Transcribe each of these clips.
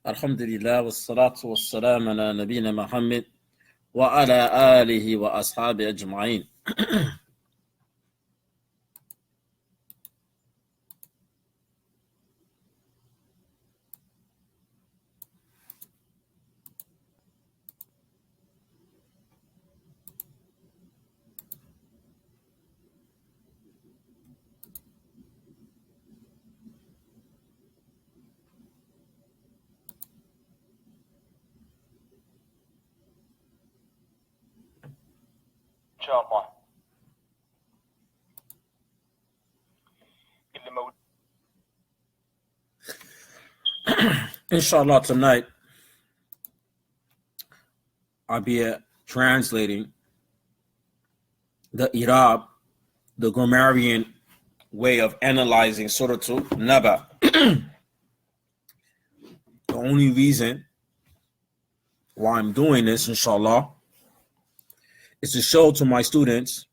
Alhamdulillah, wassalatu wassalam ala nabina Muhammad wa ala alihi wa ashabi ajma'in. Inshallah, tonight I'll be translating the Irab, the grammarian way of analyzing Surah An-Naba. The only reason why I'm doing this, inshallah, is to show to my students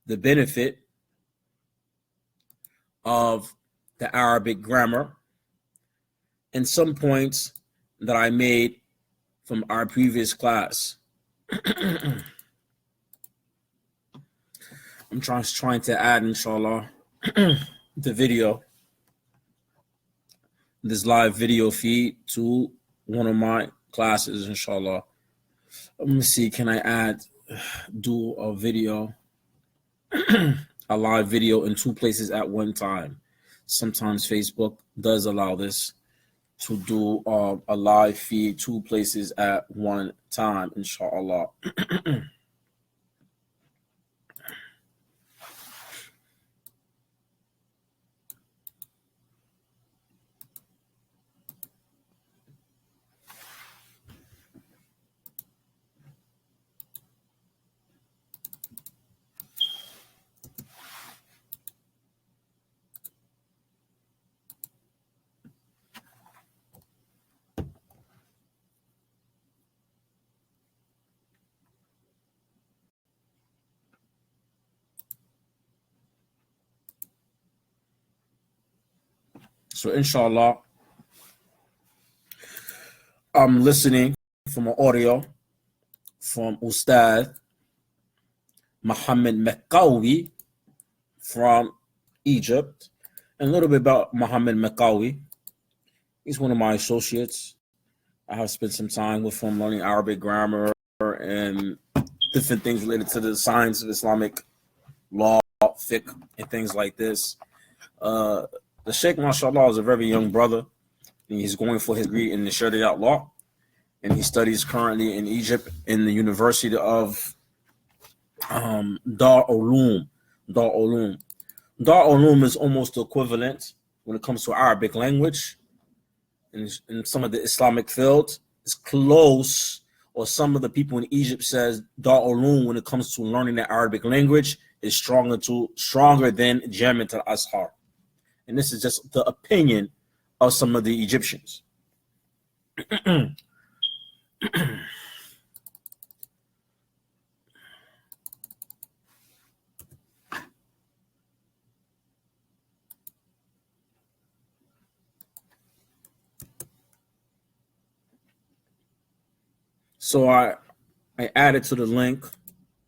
the benefit of the Arabic grammar and some points that I made from our previous class. I'm trying to add, inshallah, the video, this live video feed to one of my classes, inshallah. Let me see, can I do a video, a live video in two places at one time? Sometimes Facebook does allow this, to do a live feed two places at one time, inshallah. So inshallah, I'm listening from an audio from Ustaad Muhammad Makaawi from Egypt. And a little bit about Muhammad Makaawi. He's one of my associates. I have spent some time with him learning Arabic grammar and different things related to the science of Islamic law, fiqh, and things like this. The Sheikh, mashallah, is a very young brother. And he's going for his degree in the Sharia law. And he studies currently in Egypt in the University of Dar Ulum. Dar Ulum is almost equivalent when it comes to Arabic language. In some of the Islamic fields, it's close, or some of the people in Egypt says Dar Ulum when it comes to learning the Arabic language is stronger than Jamiat al-Azhar. And this is just the opinion of some of the Egyptians. So I added to the link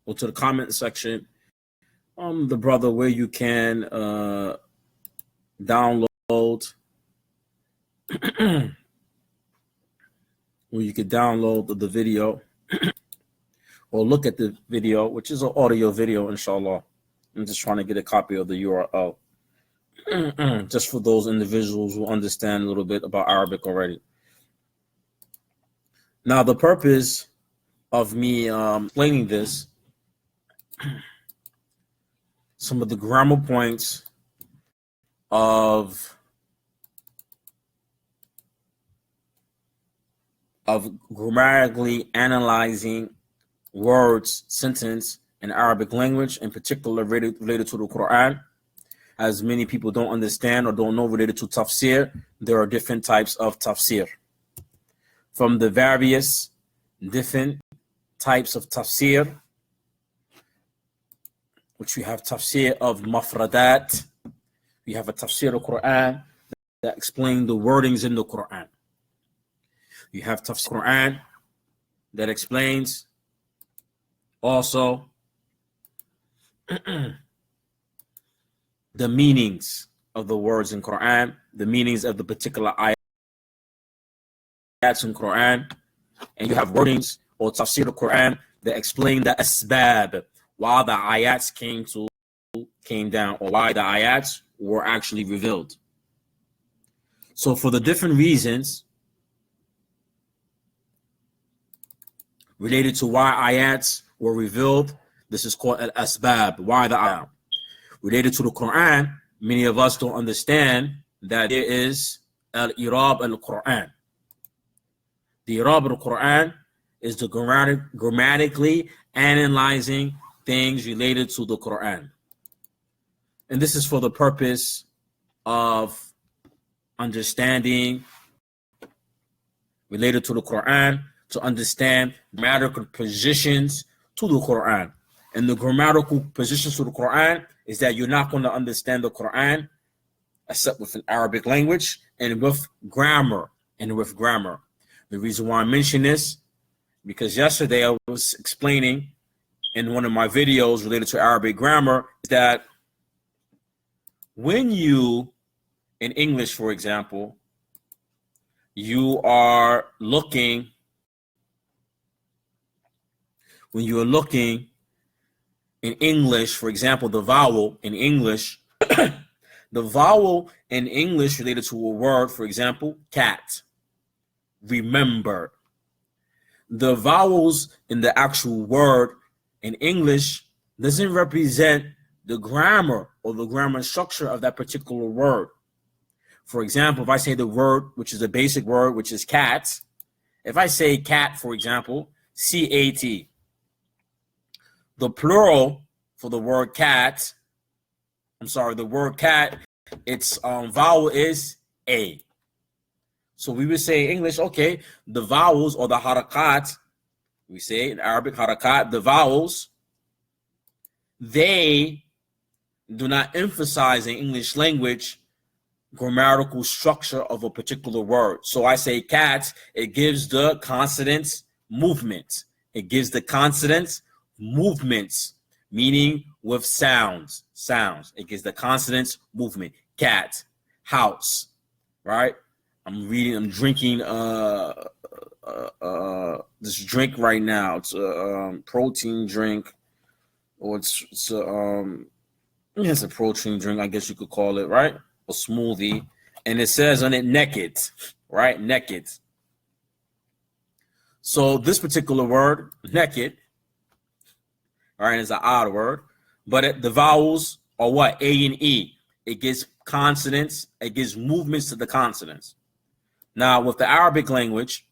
or to the comment section the brother where you can download where you could download the video or look at the video, which is an audio video, inshallah. I'm just trying to get a copy of the URL just for those individuals who understand a little bit about Arabic already. Now, the purpose of me explaining this, some of the grammar points of grammatically analyzing words, sentence in Arabic language, in particular related to the Quran. As many people don't understand or don't know related to tafsir, there are different types of tafsir. From the various different types of tafsir, which we have tafsir of mafradat, You have a tafsir of Quran that explains the wordings in the Quran. You have tafsir Quran that explains also the meanings of the words in Quran, the meanings of the particular ayats in Quran, and you have wordings or tafsir of Quran that explain the asbab, why the ayats came down, or why the ayats were actually revealed. So for the different reasons related to why ayats were revealed, this is called al-asbab, why the ayat. Related to the Quran, many of us don't understand that there is al-irab al-Quran. The irab al-Quran is the grammatically analyzing things related to the Quran. And this is for the purpose of understanding related to the Quran, to understand grammatical positions to the Quran. And the grammatical positions to the Quran is that you're not going to understand the Quran except with an Arabic language and with grammar. The reason why I mention this, because yesterday I was explaining in one of my videos related to Arabic grammar, is that when you, in English, for example, you are looking, when you are looking in English, for example, the vowel in English, the vowel in English related to a word, for example, cat, remember. The vowels in the actual word in English doesn't represent the grammar or the grammar structure of that particular word. For example, if I say the word, which is a basic word, which is cat, if I say cat, for example, C-A-T, the plural for the word cat, the word cat, its vowel is A. So we would say in English, okay, the vowels or the harakat, we say in Arabic harakat, the vowels, they do not emphasize in English language grammatical structure of a particular word. So I say cat, it gives the consonants movement. It gives the consonants movements, meaning with sounds. It gives the consonants movement. Cat, house, right? I'm drinking this drink right now. It's a protein drink, or it's a protein drink, I guess you could call it, right? A smoothie, and it says on it naked, right? Naked. So this particular word, naked, right, is an odd word, but the vowels are what? A and E. It gives consonants, it gives movements to the consonants. Now, with the Arabic language,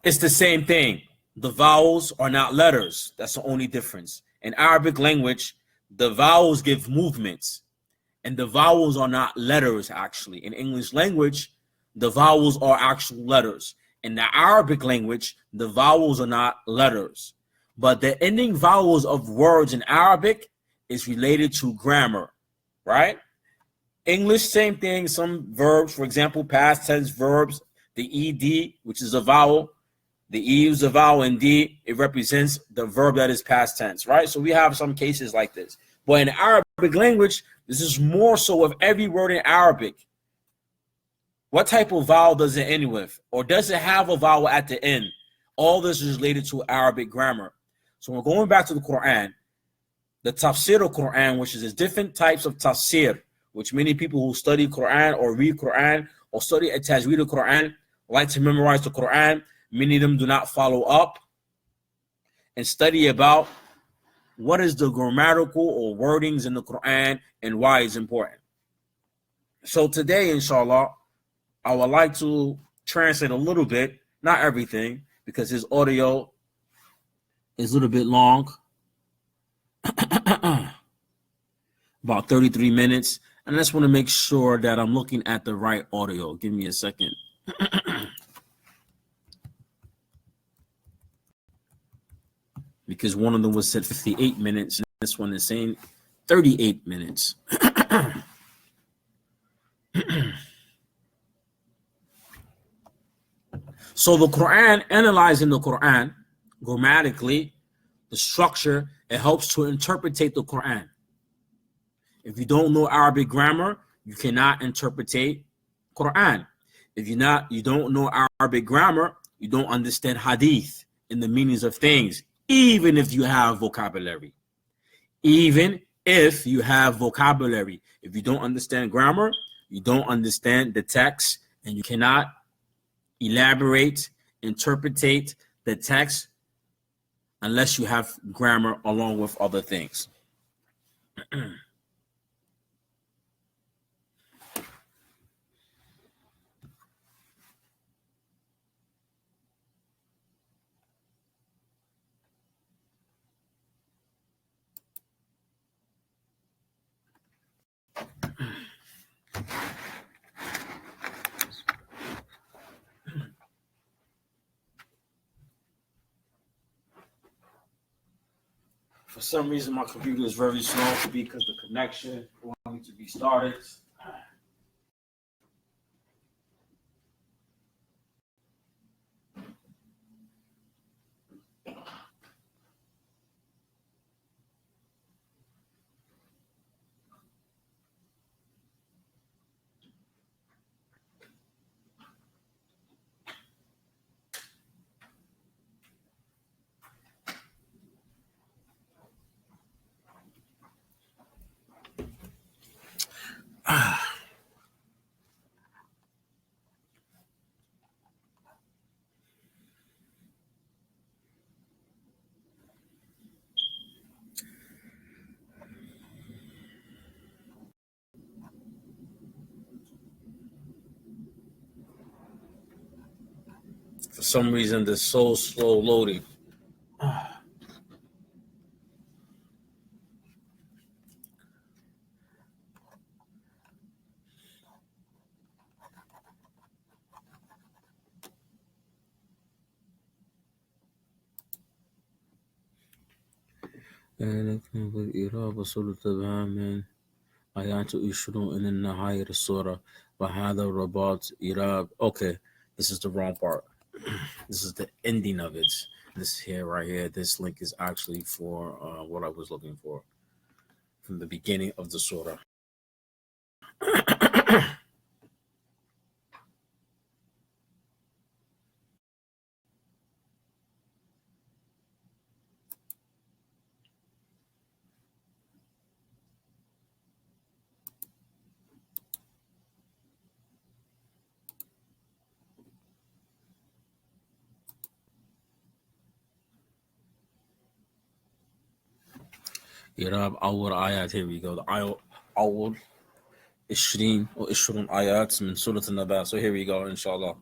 it's the same thing. The vowels are not letters. That's the only difference. In Arabic language, the vowels give movements, and the vowels are not letters, actually. In English language, the vowels are actual letters. In the Arabic language, the vowels are not letters. But the ending vowels of words in Arabic is related to grammar, right? English, same thing. Some verbs, for example, past tense verbs, the ed, which is a vowel, the E is a vowel, and D, it represents the verb that is past tense, right? So we have some cases like this. But in Arabic language, this is more so with every word in Arabic. What type of vowel does it end with? Or does it have a vowel at the end? All this is related to Arabic grammar. So we're going back to the Quran. The tafsir of Quran, which is different types of tafsir, which many people who study Quran or read Quran or study a tajweed of Quran like to memorize the Quran. Many of them do not follow up and study about what is the grammatical or wordings in the Quran and why it's important. So today, inshallah, I would like to translate a little bit, not everything, because his audio is a little bit long, about 33 minutes. And I just want to make sure that I'm looking at the right audio. Give me a second. because one of them was said 58 minutes, and this one is saying 38 minutes. So the Quran, analyzing the Quran grammatically, the structure, it helps to interpretate the Quran. If you don't know Arabic grammar, you cannot interpretate Quran. If you don't know Arabic grammar, you don't understand hadith and the meanings of things, even if you have vocabulary. Even if you have vocabulary, if you don't understand grammar, you don't understand the text, and you cannot elaborate, interpretate the text unless you have grammar along with other things. For some reason, my computer is very slow, because the connection wanted to be started. For some reason, they're so slow loading. آيات يشرون إن النهاية السورة وهذا الرباط إراب. Okay, this is the wrong part. This is the ending of it. This here, right here, this link is actually for what I was looking for from the beginning of the surah. إراب أول آيات. Here we go. The أول 20 أو 20 آيات من سورة النبأ. So here we go, inshallah.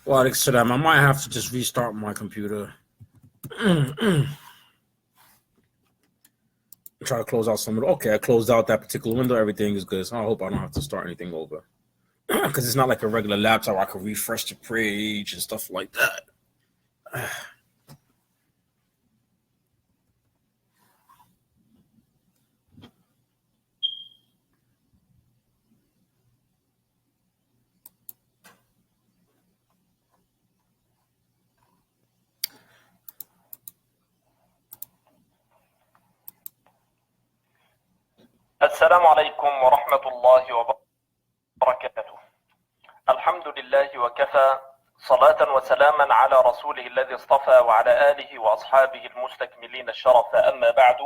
Well, I might have to just restart my computer. Try to close out some of it. Okay, I closed out that particular window. Everything is good. So I hope I don't have to start anything over. Because it's not like a regular laptop. I can refresh the page and stuff like that. السلام عليكم ورحمة الله وبركاته. الحمد لله وكفى، صلاة وسلاما على رسوله الذي اصطفى وعلى آله وأصحابه المستكملين الشرف. أما بعد.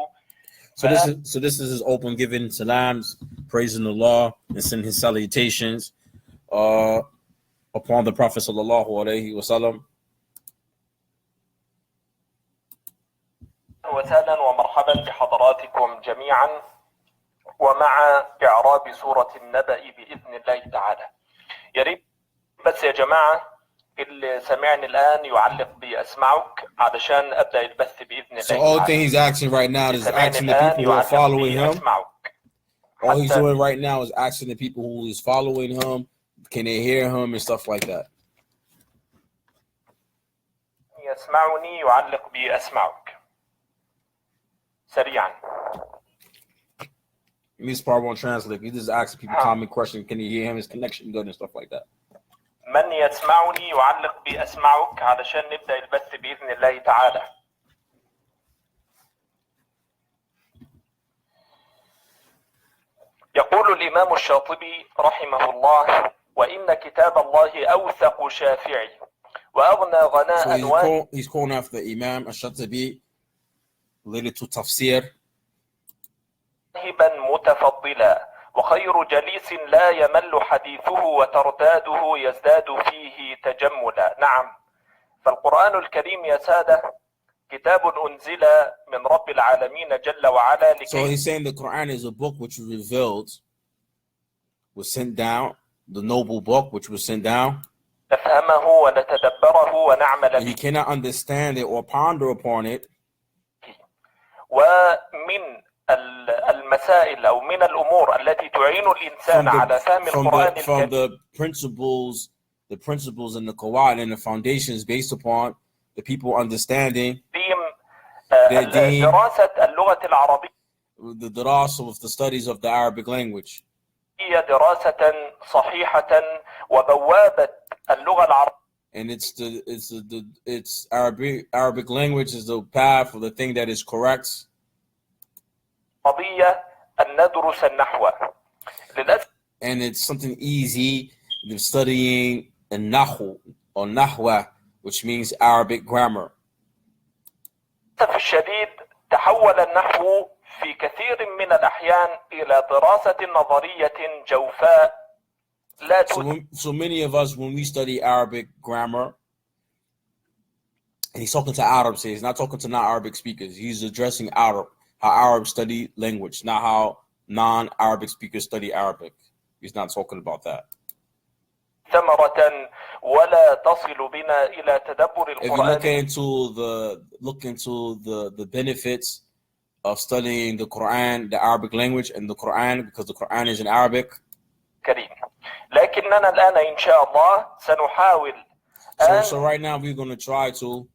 So this is his open giving salams, praising Allah, and sending his salutations upon the Prophet sallallahu alaihi wasallam. وسهلا ومرحبا بحضراتكم جميعا ومع إعراب سورة النبأ بإذن الله تعالى. يا ريت بس يا جماعة اللي سمعني الآن يعلق بأسمعك علشان أبدأ البث بإذن الله تعالى. So all thing he's asking right now is asking the people who are following him. All he's doing right now is asking the people who is following him, can they hear him and stuff like that. يسمعني يعلق بأسمعك سريعا. This part won't translate. He just asking people common question, can you hear him, his connection good and stuff like that. من يسمعني يعلق بأسمعك علشان نبدأ البث بإذن الله تعالى. يقول الإمام الشاطبي رحمه الله: وإن كتاب الله أوثق شافعي وأغنى غناء. So he's calling after the Imam Ash-Shatibi related to tafsir. هبا متفضلا وخير جليس لا يمل حديثه وترداده يزداد فيه تجملا. نعم، فالقرآن الكريم يا سادة كتاب أنزل من رب العالمين جل وعلا. So he's saying the Quran is a book which was revealed, was sent down, the noble book which was sent down. نفهمه ونتدبره ونعمل به. He cannot understand it or ponder upon it. ومن المسائل أو من الأمور التي تعين الإنسان على فهم القرآن الكريم. From the principles in the Quran and the foundations based upon the people understanding دراسة اللغة العربية. The دراسة of the studies of the Arabic language. هي دراسة صحيحة وبوابة اللغة العربية. And it's Arabic language is the path or the thing that is correct. And it's something easy than studying النحو or نحوة, which means Arabic grammar. للأسف الشديد تحول النحو في كثير من الأحيان إلى دراسة نظرية جوفاء لا So many of us, when we study Arabic grammar, and he's talking to Arabs, he's not talking to non-Arabic speakers. He's addressing Arab, how Arabs study language, not how non-Arabic speakers study Arabic. He's not talking about that. ثمرة ولا تصل بنا إلى تدبر القرآن. If you look into the benefits of studying the Quran, the Arabic language, and the Quran, because the Quran is in Arabic. كريم. لكننا الآن إن شاء الله سنحاول. So right now we're going to try to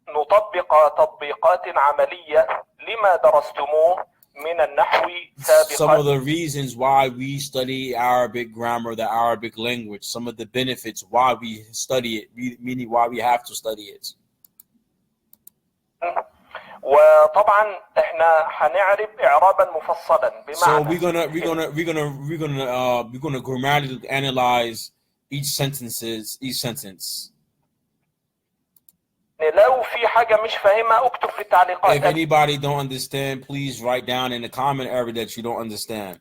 نطبق تطبيقات عملية لما درستموه من النحو سابقا. Some of the reasons why we study Arabic grammar, the Arabic language, some of the benefits why we study it, meaning why we have to study it. وطبعا احنا هنعرب اعرابا مفصلا بمعنى. So we're gonna grammatically analyze each sentence. لو في حاجة مش فاهمها اكتب في التعليقات. If anybody don't understand, please write down in the comment area that you don't understand.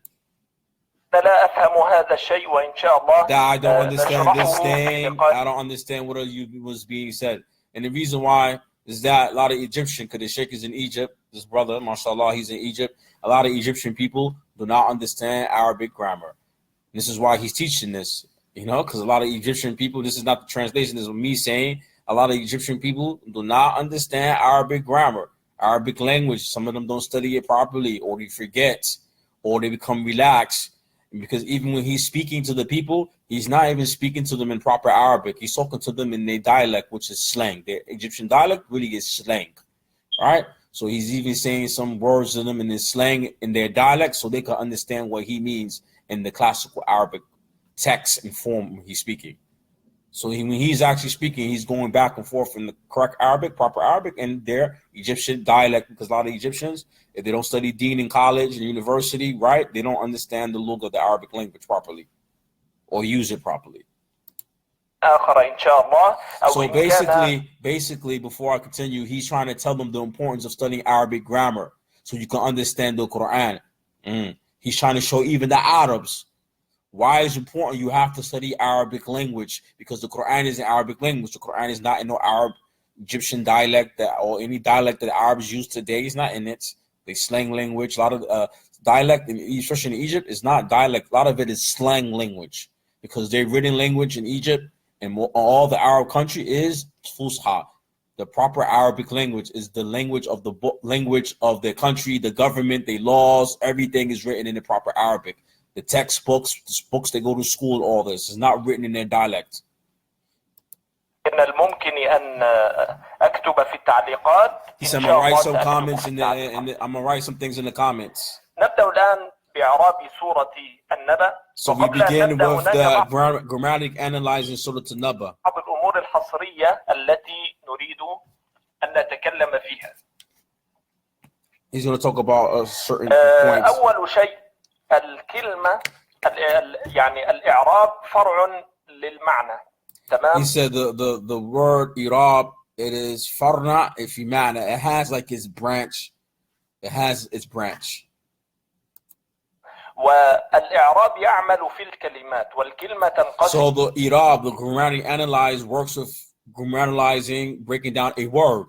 لا أفهم هذا الشيء وإن شاء الله. That I don't understand this thing. I don't understand what was being said. And the reason why is that a lot of Egyptian, because the sheikh is in Egypt, this brother, mashallah, he's in Egypt. A lot of Egyptian people do not understand Arabic grammar. This is why he's teaching this, because a lot of Egyptian people, this is not the translation, this is me saying, a lot of Egyptian people do not understand Arabic grammar, Arabic language. Some of them don't study it properly, or they forget, or they become relaxed. Because even when he's speaking to the people, he's not even speaking to them in proper Arabic. He's talking to them in their dialect, which is slang. Their Egyptian dialect really is slang, right? So he's even saying some words to them in his slang, in their dialect, so they can understand what he means in the classical Arabic text and form he's speaking. So when he's actually speaking, he's going back and forth in the correct Arabic, proper Arabic, and their Egyptian dialect, because a lot of Egyptians, if they don't study Deen in college and university, right, they don't understand the lugha of the Arabic language properly or use it properly. So basically, before I continue, he's trying to tell them the importance of studying Arabic grammar so you can understand the Quran. He's trying to show even the Arabs why it's important you have to study Arabic language, because the Quran is in Arabic language. The Quran is not in no Arab Egyptian dialect or any dialect that the Arabs use today. It's not in it. They slang language. A lot of dialect, especially in Egypt, is not dialect. A lot of it is slang language, because their written language in Egypt and all the Arab country is Fusha. The proper Arabic language is the language of the language of the country, the government, the laws. Everything is written in the proper Arabic. The textbooks, the books they go to school, all this is not written in their dialect. He said, I'm gonna write some comments I'm gonna write some things in the comments. So we begin with the grammatic analyzing Surah An-Naba. He's going to talk about certain points. الكلمة يعني الإعراب فرع للمعنى. تمام. He said the word إعراب, it is فرع في معنى. It has like its branch. It has its branch. والإعراب يعمل في الكلمات والكلمة تنقسم. So the إعراب, the grammatic analyze, works with grammaticalizing, breaking down a word.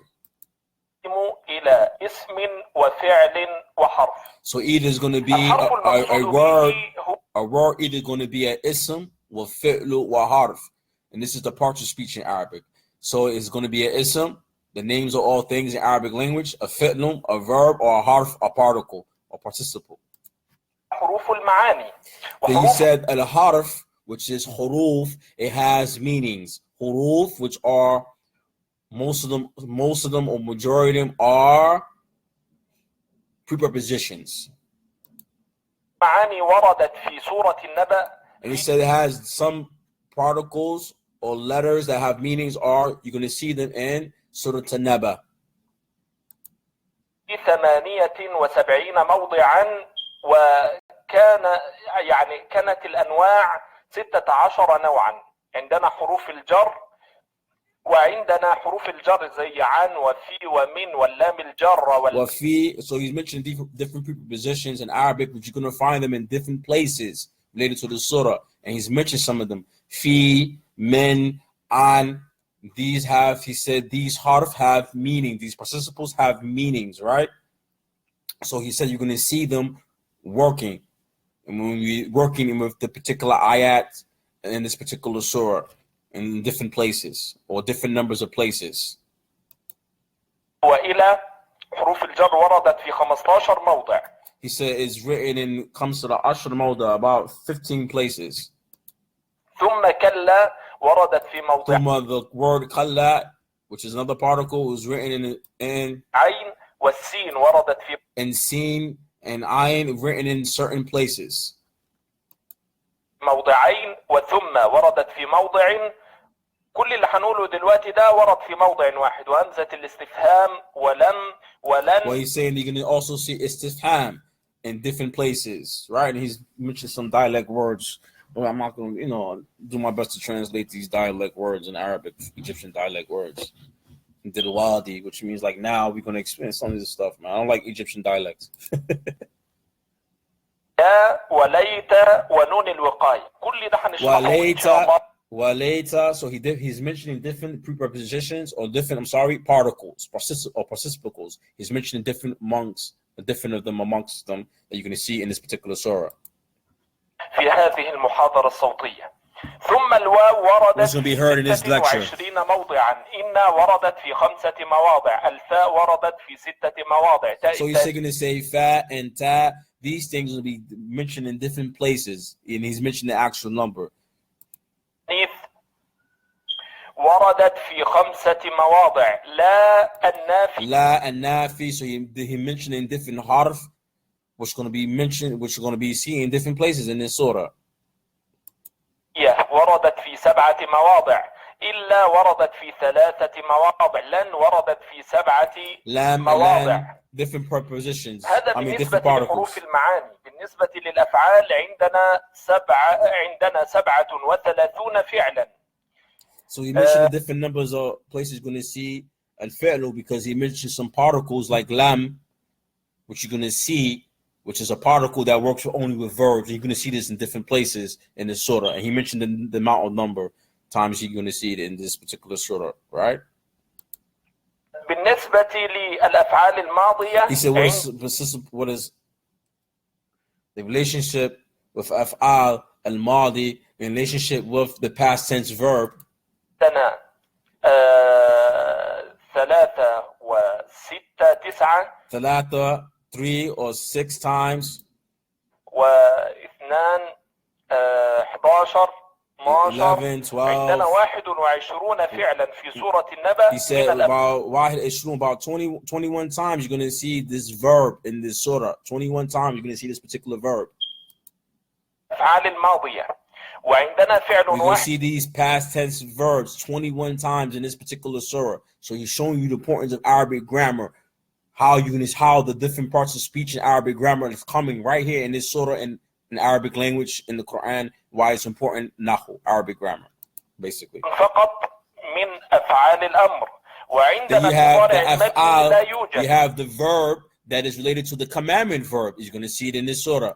إلى اسم وفعل وحرف. So either is going to be a word either going to be an ism wa fi'lu wa harf. And this is the parts of speech in Arabic. So it's going to be an ism, the names of all things in Arabic language, a fi'lu, a verb, or a harf, a particle, or participle. Then you said al-harf, which is huruf, it has meanings. Huruf, which are most of them or majority of them are prepositions. And he said it has some particles or letters that have meanings, are you're going to see them in Surah An-Naba. 78 موضعا وكان يعني كانت الأنواع 16 نوعا. عندنا حروف الجر وعندنا حروف الجر زي عن وفي ومن واللام الجر وفي. So he's mentioning different prepositions in Arabic, but you're going to find them in different places related to the surah. And he's mentioned some of them. Fi, min, an. These have, he said, these harf have meaning. These participles have meanings, right? So he said you're going to see them working. And when we're working with the particular ayat in this particular surah, in different places or different numbers of places. وإلى حروف الجر وردت في 15 موضع. He said it's written in comes to the Ashr Mawda, about 15 places. ثم كلا وردت في موضع. ثم, the word kalla, which is another particle, is written in عين والسين وردت في. And sin and ayin written in certain places. موضعين وثم وردت في موضع. كل اللي هنقوله دلوقتي ده ورد في موضع واحد. وهمزة الاستفهام ولم ولن. Well, he's saying you're going to also see istifham in different places, right? And he's mentioned some dialect words. Well, I'm not going to, do my best to translate these dialect words in Arabic, Egyptian dialect words. Dilwadi, which means like now we're going to experience some of this stuff, man. I don't like Egyptian dialects. وليت ونون الوقاية. كل ده هنشرحه إن شاء الله. Later, so he's mentioning different prepositions or different, particles, participles. He's mentioning different of them amongst them that you're going to see in this particular surah. في هذه المحاضرة الصوتية. ثم الواو وردت في 26 موضعا. إن وردت في 5 مواضع. الفاء وردت في 6 مواضع. So he's going to say fa and ta. These things will be mentioned in different places, and he's mentioning the actual number. وردت في 5 مواضع. لا النافي. So he mentioned in different harf, which are going to be seen in different places in this surah. وردت في 7 مواضع. إلا وردت في 3 مواضع. لن وردت في 7 مواضع. different prepositions. هذا I mean بالنسبة different particles. لحروف المعاني. بالنسبة للأفعال عندنا 37 فعلا. So he mentioned the different numbers of places you're going to see al-fi'lu because he mentioned some particles like lam, which you're going to see, which is a particle that works only with verbs. And you're going to see this in different places in the surah. And he mentioned the amount of number times you're going to see it in this particular surah, right? بالنسبة للأفعال الماضية He said, what is the relationship with af'al al-madi in relationship with the past tense verb? عندنا 3 و6 9 3 or 6 times و2 11 11 12. عندنا 12 21 فعلا في سورة النبأ. He said about 21 times you're going to see this verb in this surah. 21 times you're going to see this particular verb. أفعال الماضية. وعندنا فعل You're going to واحد. see these past tense verbs 21 times in this particular surah. So he's showing you the importance of Arabic grammar, how the different parts of speech in Arabic grammar is coming right here in this surah in Arabic language in the Quran, why it's important, nahu, Arabic grammar, basically. فقط من أفعال الأمر. Then وعندنا you have the المضارع المبني لا يوجد. you have the verb that is related to the commandment verb. You're going to see it in this surah.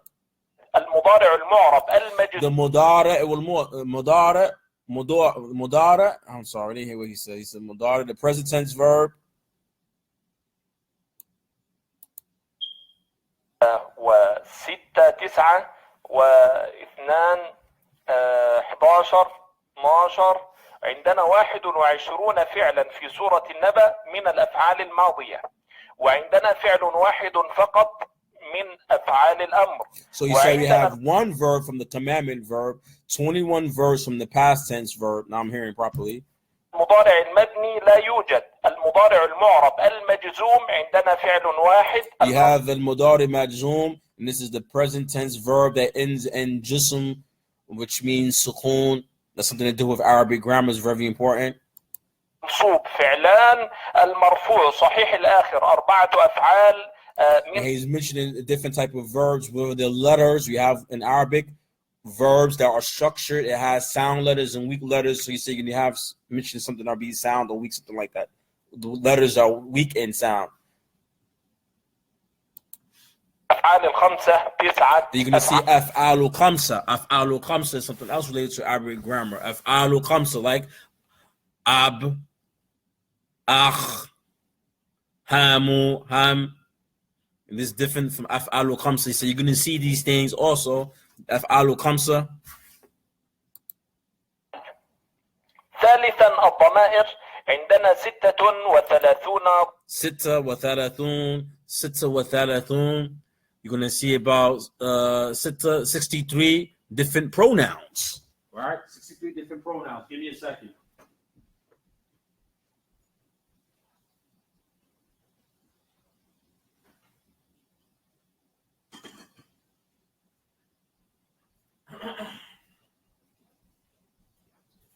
المضارع المعرب المجزوم. The mudara. I'm sorry, I didn't hear what he said. He said mudara, the present tense verb. و6 9 و2 11 12. عندنا 21 فعلا في سورة النبأ من الأفعال الماضية. وعندنا فعل واحد فقط من أفعال الأمر. So you say we have one verb from the commandment verb, 21 verbs from the past tense verb. Now I'm hearing properly. المضارع المبني لا يوجد. المضارع المعرب المجزوم عندنا فعل واحد. You have the mudari majzoom, and this is the present tense verb that ends in jism, which means sukun. That's something to do with Arabic grammar, is very important. منصوب فعلان المرفوع صحيح الآخر 4 أفعال. And he's mentioning a different type of verbs with the letters. We have in Arabic verbs that are structured. It has sound letters and weak letters. So you say you have mentioned something that be sound or weak, something like that. The letters are weak in sound. أفعال الخمسة 9. You're gonna see af'alu khamsa. Af'alu khamsa is something else related to Arabic grammar. Af'alu khamsa, like ab, akh, hamu, ham. And this is different from af'alu khamsa. So you're gonna see these things also. Af'alu khamsa. ثالثا الضمائر عندنا 36. 36. You're gonna see about 63 different pronouns. Right? 63 different pronouns. Give me a second.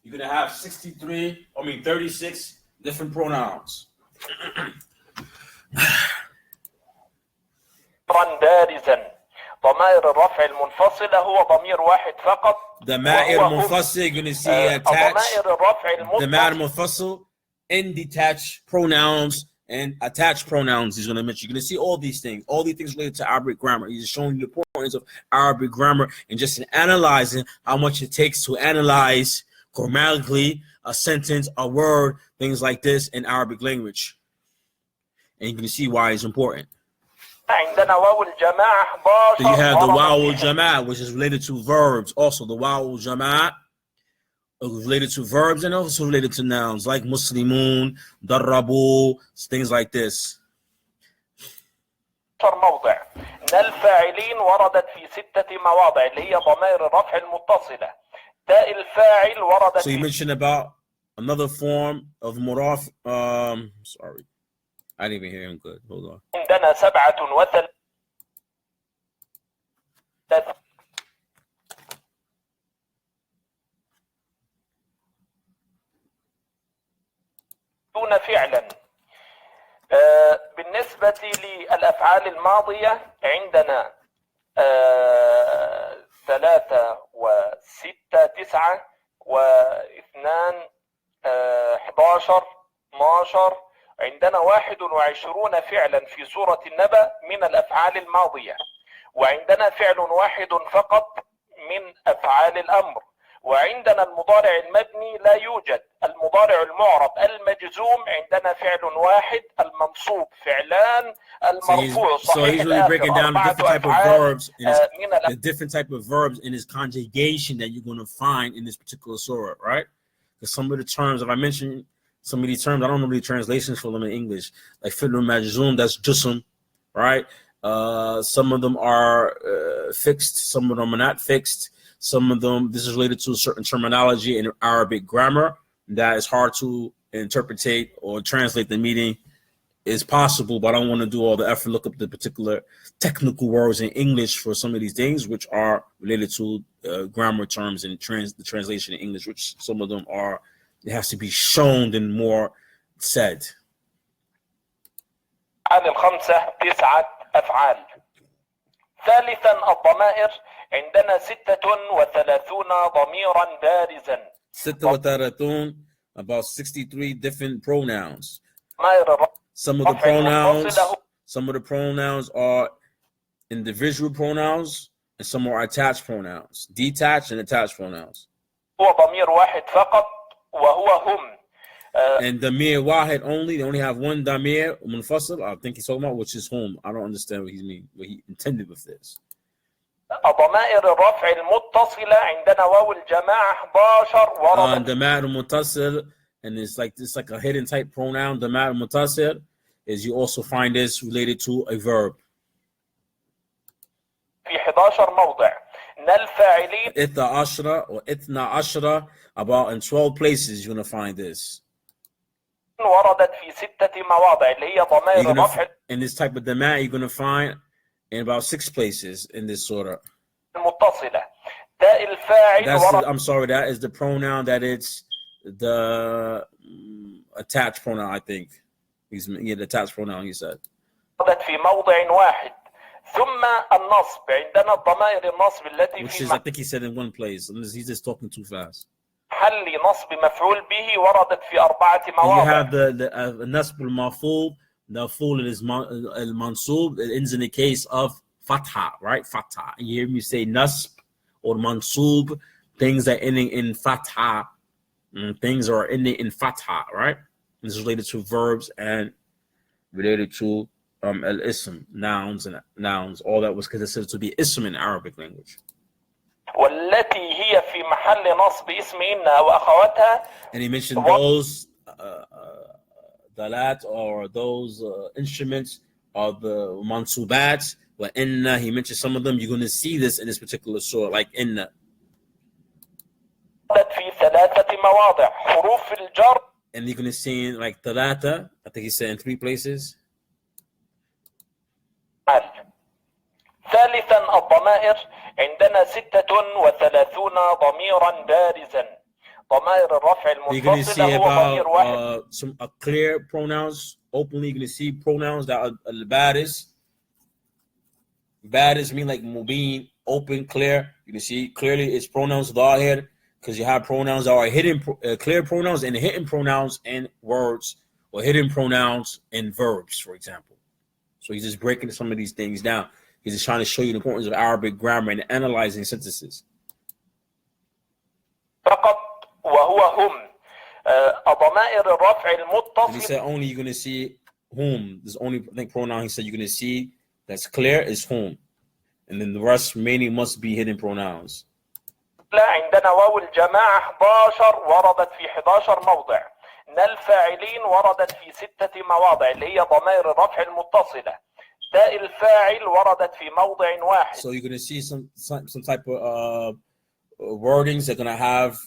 You're gonna have 36 different pronouns. بارزا. ضمائر الرفع المنفصلة هو ضمير واحد فقط. ضمائر منفصل, you're gonna see attached. ضمائر الرفع ضمائر منفصل and detached pronouns and attached pronouns he's gonna mention. You're gonna see all these things related to Arabic grammar. He's showing you the importance of Arabic grammar and just in analyzing how much it takes to analyze grammatically a sentence, a word, things like this in Arabic language. And you can see why it's important. عندنا واو الجماعة 11. Then you have the waw al-jama', which is related to verbs. Also, the waw al-jama' is related to verbs and also related to nouns like muslimun, darrabu, things like this. موضع. الفاعلين وردت في 6 مواضع اللي هي ضمائر الرفع المتصلة. تاء الفاعل وردت. So you mentioned about another form of muraf. Sorry, I didn't even hear him good. Hold on. عندنا 37. فعلا. بالنسبة للأفعال الماضية عندنا 3 و6 9 و2 11 12. عندنا 21 فعلا في سورة النبأ من الأفعال الماضية، وعندنا فعل واحد فقط من أفعال الأمر، وعندنا المضارع المبني لا يوجد. المضارع المعرب المجزوم عندنا فعل واحد، المنصوب فعلان، المرفوع صحيح الآخر 4 أفعال the different type of verbs in his conjugation that you're going to find in this particular surah, right? Because some of the terms, if I mention some of these terms, I don't know the translations for them in English, like fi'l majzum, that's jusum, right? Some of them are fixed, some of them are not fixed. Some of them, this is related to a certain terminology in Arabic grammar that is hard to interpretate or translate. The meaning is possible, but I don't want to do all the effort, look up the particular technical words in English for some of these things, which are related to grammar terms and the translation in English, which some of them are, it has to be shown and more said. الخمسة 9 أفعال. ثالثا الضمائر عندنا 36 ضميرا بارزا. 36, about 63 different pronouns. Some of the pronouns are individual pronouns and some are attached pronouns, detached and attached pronouns. هو ضمير واحد فقط وهو هم. And damir wahid only, they only have one damir munfasil, I think he's talking about, which is whom. I don't understand what he intended with this. ضمائر الرفع المتصلة عندنا واو الجماعة 11 ورد. damir mutasil, and it's like a hidden type pronoun. Damir mutasil is, you also find this related to a verb. في 11 موضع. الفاعلين ithna ashra or ithna ashra, about in 12 places you're going to find this. وردت في 6 مواضع اللي هي ضمائر الرفع. In this type of damir you're going to find in about 6 places in this surah. المتصلة. تاء الفاعل I'm sorry, that is the pronoun that it's the attached pronoun, I think. The attached pronoun, he said. وردت في موضع واحد. ثم النصب عندنا الضمائر النصب التي which is, I think he said in one place. He's just talking too fast. محل نصب مفعول به وردت في 4 مواضع. You have the nasb al-maf'ul, the fool is al-mansub. It ends in the case of fatha, right? Fatha. You hear me say nasb or mansub, things that ending in fatha. Things are ending in fatha, right? This is related to verbs and related to al-ism, nouns and nouns. All that was considered to be ism in Arabic language. والتي هي في محل نصب اسم إن وأخواتها. And he mentioned those dalat, or those instruments, are the mansubat. Wa inna, he mentioned some of them. You're going to see this in this particular surah, like inna. في 3 مواضع حروف الجر. And you're going to see in like talata, I think he said in 3 places. ثالثا الضمائر عندنا 36 ضميرا بارزا. ضمائر الرفع المتصلة هو ضمير واحد. Some clear pronouns, openly. You're going to see pronouns that are al-baris. Baris mean like mubin, open, clear. You can see clearly it's pronouns dhahir, because you have pronouns that are hidden, clear pronouns and hidden pronouns in words, or hidden pronouns in verbs, for example. So he's just breaking some of these things down. He's just trying to show you the importance of Arabic grammar and analyzing sentences. فقط وهو هم. ضمائر الرفع المتصل. He said only you're going to see whom. There's only, I think, pronoun he said you're going to see that's clear is whom. And then the rest remaining must be hidden pronouns. لا عندنا واو الجماعة 11 وردت في 11 موضع. الفاعلين وردت في 6 مواضع اللي هي ضمائر الرفع المتصلة. تاء الفاعل وردت في موضع واحد. So you're going to see some type of wordings that are going to have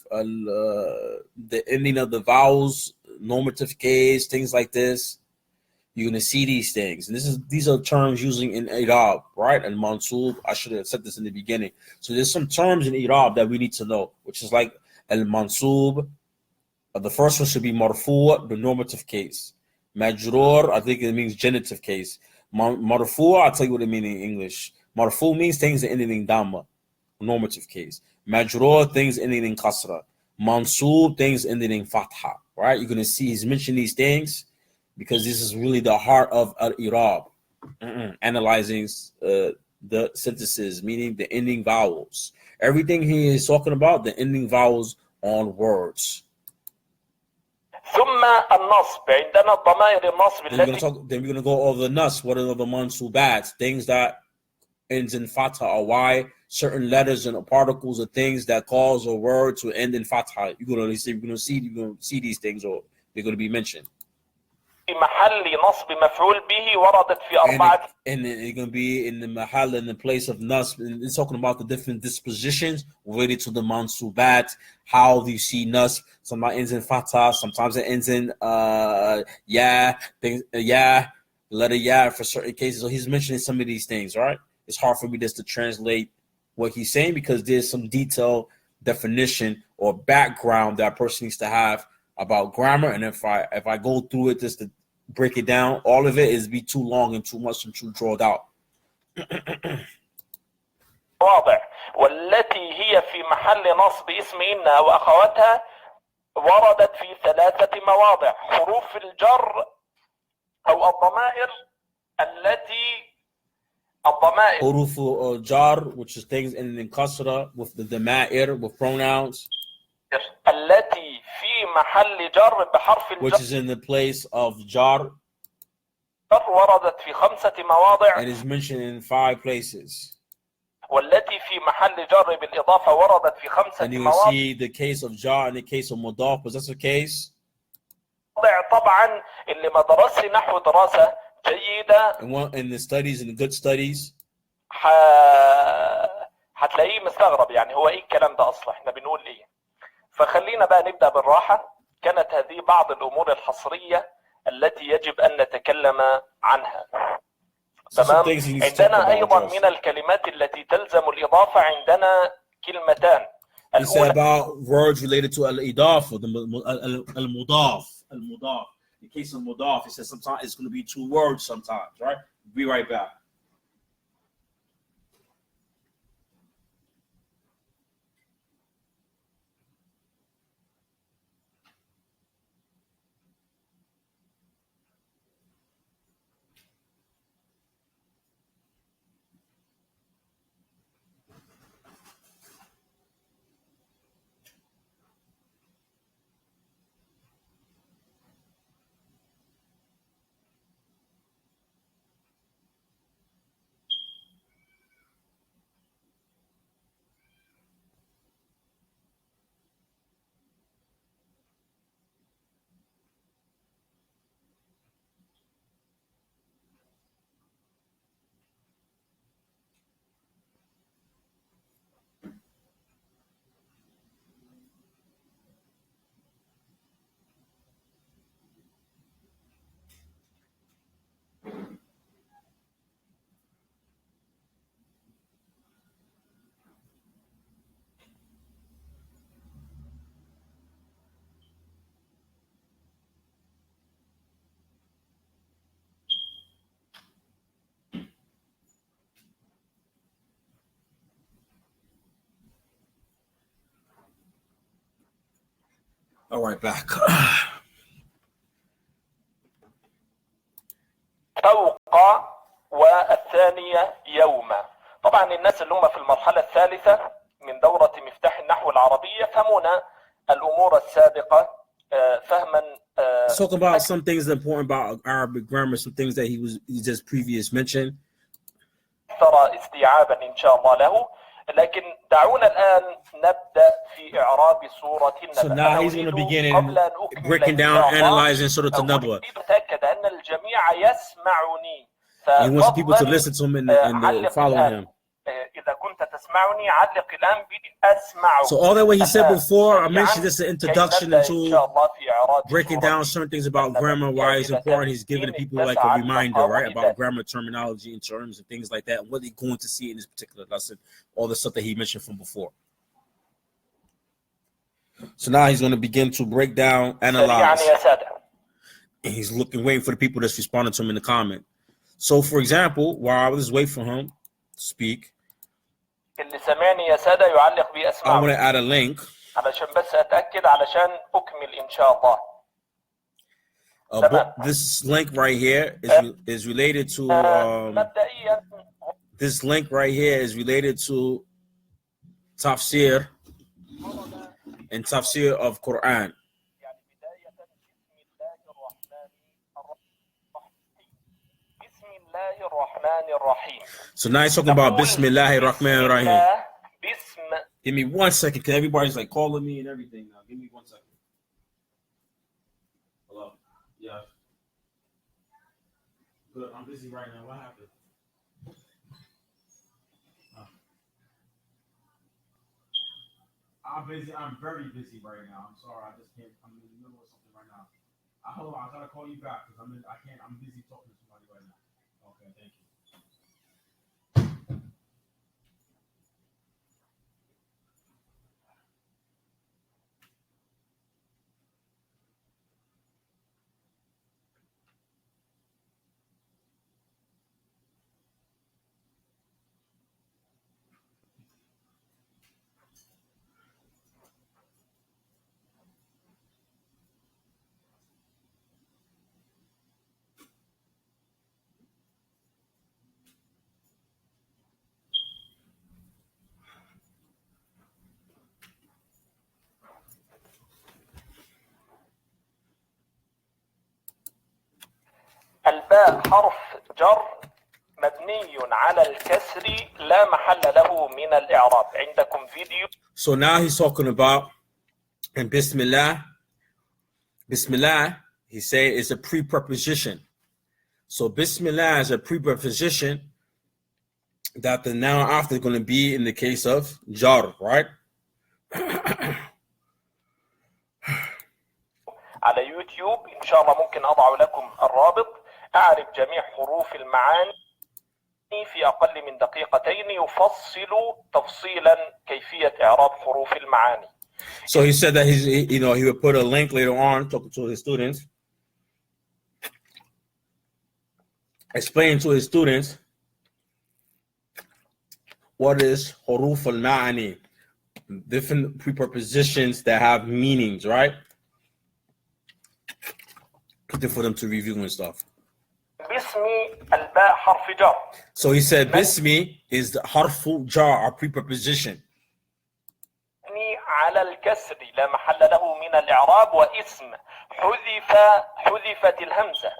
the ending of the vowels, normative case, things like this. You're going to see these things. And these are terms using in Irab, right? And Mansub, I should have said this in the beginning. So there's some terms in Irab that we need to know, which is like Al-Mansub, The first one should be marfu', the normative case. Majrur, I think it means genitive case. Marfu', I'll tell you what it means in English. Marfu' means things that ending in dhamma, normative case. Majrur, things ending in kasra. Mansub, things ending in fatha. Right? You're going to see he's mentioned these things because this is really the heart of al-irab. Analyzing the sentences, meaning the ending vowels. Everything he is talking about, the ending vowels on words. ثم النصب عندنا الضمائر النصب التي Then we're gonna go over the nas. What are the mansubat? Things that ends in fatha, or why certain letters and particles are things that cause a word to end in fatha. You're gonna see these things, or they're gonna be mentioned. في محل نصب مفعول به وردت في أربعة. And it's gonna be in the mahal, in the place of nasb. And it's talking about the different dispositions related to the mansubat. How do you see nasb? Sometimes it ends in fatah, sometimes it ends in letter ya for certain cases. So he's mentioning some of these things, right? It's hard for me just to translate what he's saying because there's some detailed definition or background that a person needs to have about grammar. And if I go through it just to break it down, all of it is be too long and too much and too drawn out. واضح. والتي هي في محل نصب اسم إن وأخواتها وردت في 3 مواضع. حروف الجر أو الضمائر التي حروف jar, which is things in kasra with the dama'ir, with pronouns. التي في محل جر بحرف الجر, which is in the place of jar, وردت في 5 مواضع. and is mentioned in 5 places. والتي في محل جر بالإضافة وردت في 5 And you مواضع. will see the case of jar and the case of mudaf, but that's the case. طبعا اللي ما درسش نحو دراسة جيدة in the studies, in the good studies, هتلاقيه مستغرب يعني هو ايه الكلام ده اصلا احنا بنقول ايه. فخلينا بقى نبدأ بالراحة. كانت هذه بعض الامور الحصرية التي يجب ان نتكلم عنها. تمام. عندنا ايضا من الكلمات التي تلزم الاضافة عندنا كلمتان. He said about words related to al-idaf, al-mudaf. In case of mudaf, he says sometimes it's going to be 2 words sometimes, right? Be right back. All right, back. فوق والثانية يوم. طبعا الناس اللي هم في المرحلة الثالثة من دورة مفتاح النحو العربي يفهمون الأمور السابقة فهما. Let's talk about some things important about Arabic grammar, some things that he just previous mentioned. أكثر استيعابا إن شاء الله له. لكن دعونا الآن نبدأ في إعراب سورة النبأ. So now he's going to begin breaking down, analyzing Surah An-Naba. أتأكد أن الجميع يسمعني. He wants people to listen to him and follow him. إذا كنت تسمعني علق الآن بأسمع. So all that what he said before, I mentioned this an introduction into breaking down certain things about grammar, why it's important. He's giving people like a reminder, right, about grammar terminology and terms and things like that, and what they're going to see in this particular lesson, all the stuff that he mentioned from before. So now he's going to begin to break down, سريعا analyze. يا سادة. And he's waiting for the people that's responding to him in the comment. So, for example, while I was waiting for him to speak, اللي سمعني يا سادة يعلق I want بأسماء to add a link. علشان بس أتأكد علشان أكمل إن شاء الله. This link right here is related to مبدئيا this link right here is related to tafsir and tafsir of Quran. يعني بداية بسم الله الرحمن الرحيم. So now he's talking about Bismillahir Rahmanir Rahim. بسم Give me 1 second, because everybody's like calling me and everything now. Give me 1 second. Hello. Yeah. Good. I'm busy right now. What happened? I'm busy. I'm very busy right now. I'm sorry. I just can't. I'm in the middle of something right now. Hold on. I gotta call you back because I can't. I'm busy talking to somebody right now. Okay. Thank you. الباء حرف جر مبني على الكسر لا محل له من الإعراب. عندكم فيديو. So now he's talking about and Bismillah. Bismillah, he said, is a preposition. So Bismillah is a preposition that the noun after is going to be in the case of jar, right? على يوتيوب إن شاء الله ممكن أضع لكم الرابط. أعرف جميع حروف المعاني في أقل من دقيقتين يفصل تفصيلا كيفية إعراب حروف المعاني. So he said that he would put a link later on talking to his students, explaining to his students what is huruf al-ma'ani, different prepositions that have meanings, right? For them to review and stuff. باسمي الباء حرف جر. So he said bismi is the harfu jar, or preposition. على الكسر لا محل له من الإعراب واسم حذفت الهمزة.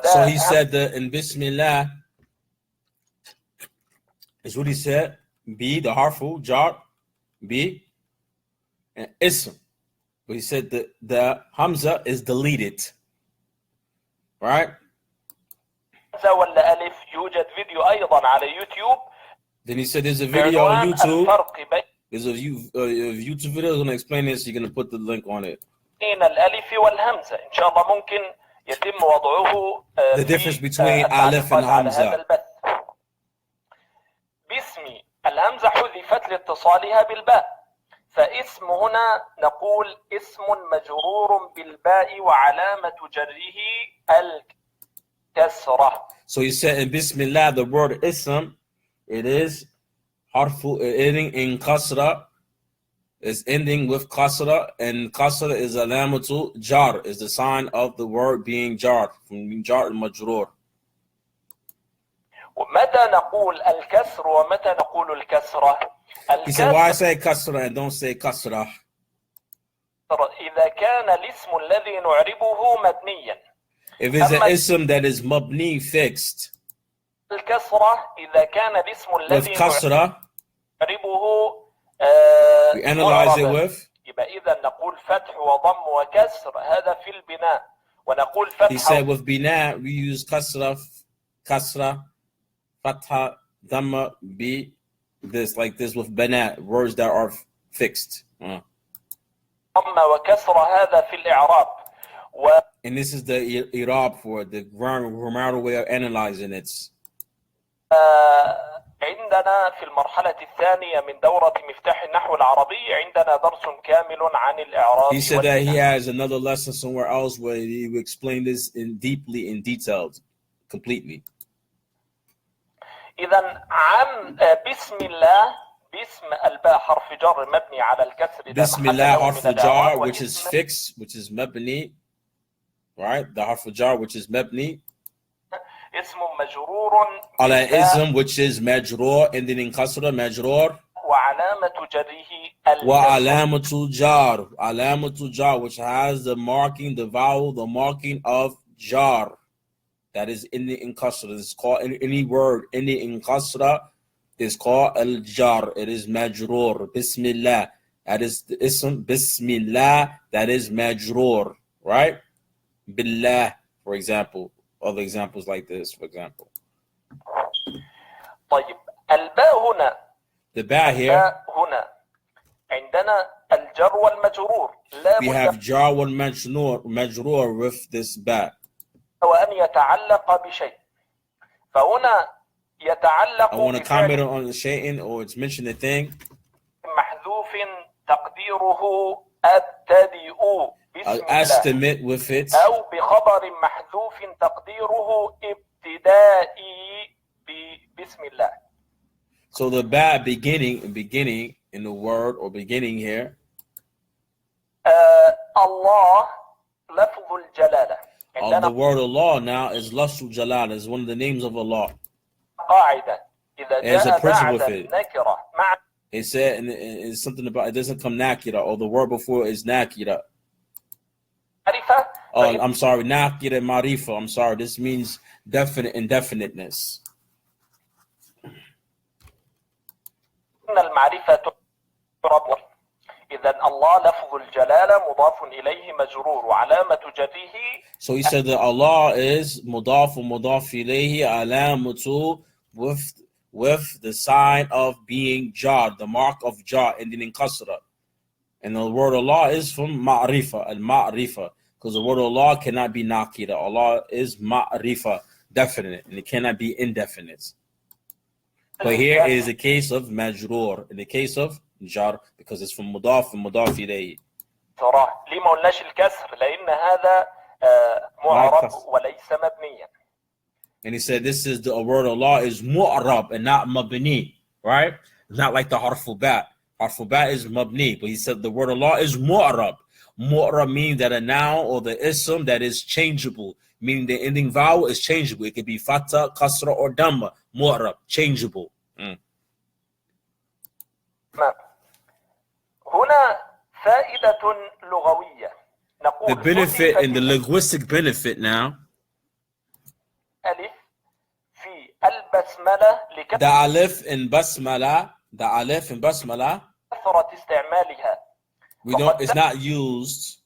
So he said that in Bismillah is what he said. B, the harfu jar, B, and ism. But he said that the hamza is deleted, right? ولا ألف. يوجد فيديو أيضا على يوتيوب. Then he said there's a video on YouTube. There's a YouTube video that's going to explain this. You're going to put the link on it. بين الألف والهمزة إن شاء الله ممكن يتم وضعه. The difference between alif and hamza. باسم الهمزة حذفت لاتصالها بالباء. فاسم هنا نقول اسم مجرور بالباء وعلامة جره الكسرة. So he said in Bismillah, the word ism, it is harfu ending in kasra, is ending with kasra, and kasra is alamatu jar, is the sign of the word being jar, from jar and majrur. ومتى نقول الكسر ومتى نقول الكسرة؟ He said, why say kasra and don't say kasra? إذا كان الاسم الذي نعربه مبنيا. If it's an ism that is mabni, fixed. الكسرة إذا كان الاسم الذي نعربه we analyze it with. يبقى إذا نقول فتح وضم وكسر هذا في البناء ونقول فتح. He said with bina we use kasra, fatha, dhamma, bi, this like this with bana, words that are fixed. ضم وكسر هذا في الإعراب. And this is the irab for the grammatical way of analyzing it. عندنا في المرحلة الثانية من دورة مفتاح النحو العربي عندنا درس كامل عن الإعراب. He said that he has another lesson somewhere else where he will explain this deeply in details, completely. إذا عن بسم الله، بسم الباء حرف جر مبني على الكسر. بسم الله حرف jar, which is fixed, which is مبني, right? The حرف jar, which is مبني. اسم مجرور على اسم, which is مجرور, ending in كسرة, مجرور. وعلامة جره وعلامة jar, علامة jar, which has the marking, the vowel, the marking of jar. That is ending in kasra. It's called any word ending in kasra is called al jar. It is majroor. Bismillah. That is the ism. Bismillah. That is majroor. Right? Billah, for example. Other examples like this, for example. طيب الباء هنا. The ba here. الباء هنا عندنا الجر والمجرور. We have jar wal majroor with this ba. وأن يتعلق بشيء. فهنا يتعلق I want to comment on the shay'in, or it's mentioned a thing. محذوف تقديره أبتدئ بسم الله. Estimate with it. أو بخبر محذوف تقديره ابتدائي بسم الله. So the ba beginning in the word or beginning here. Allah لفظ الجلالة. The word Allah now is Lafzul Jalal, is one of the names of Allah. There's a principle with it. It said, and it's something about it doesn't come nakira, or the word before is nakira. Oh, I'm sorry, nakira marifa. I'm sorry, this means definite indefiniteness. إذن الله لفظ الجلالة مضاف إليه مجرور وعلامة جره. So he said that Allah is mudaf mudaf ilayhi alamatu with the sign of being jar, the mark of jar ending in kasra. And the word Allah is from ma'rifa, al-ma'rifa, because the word Allah cannot be nakira. Allah is ma'rifa, definite, and it cannot be indefinite. But here is a case of majroor, in the case of jar, because it's from mudaf and mudaf ilayhi. صراحة ليه ما قلناش الكسر؟ لأن هذا معرب وليس مبنيا. And he said this is the word Allah is mu'arab and not mabni, right? It's not like the harfu ba. Harfu ba is mabni, but he said the word Allah is mu'arab. Mu'arab means that a noun or the ism that is changeable, meaning the ending vowel is changeable. It could be fatha, kasra, or dhamma. Mu'arab, changeable. هنا فائدة لغوية. نقول the benefit and the linguistic benefit now. ألف في البسملة لكثرة the alif in basmala, the alif in basmala. كثرة استعمالها. It's not used.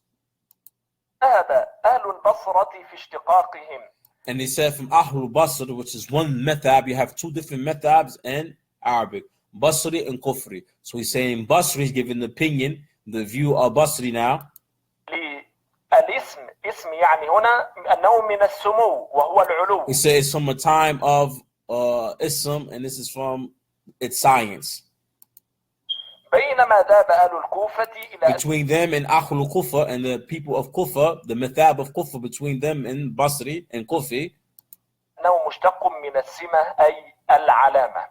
ذهب أهل البصرة في اشتقاقهم. And he said from Ahlul Basr, which is one madhab, you have two different madhabs in Arabic, Basri and Kufri. So he's saying Basri is giving the opinion, the view of Basri now. الاسم اسم يعني هنا أنه من السمو وهو العلو. He says it's from a time of ism, and this is from its science. بينما ذهب أهل الكوفة إلى between them and Ahlul Kufa and the people of Kufa, the madhab of Kufa between them and Basri and Kufi, أنه مشتق من السمة أي العلامة.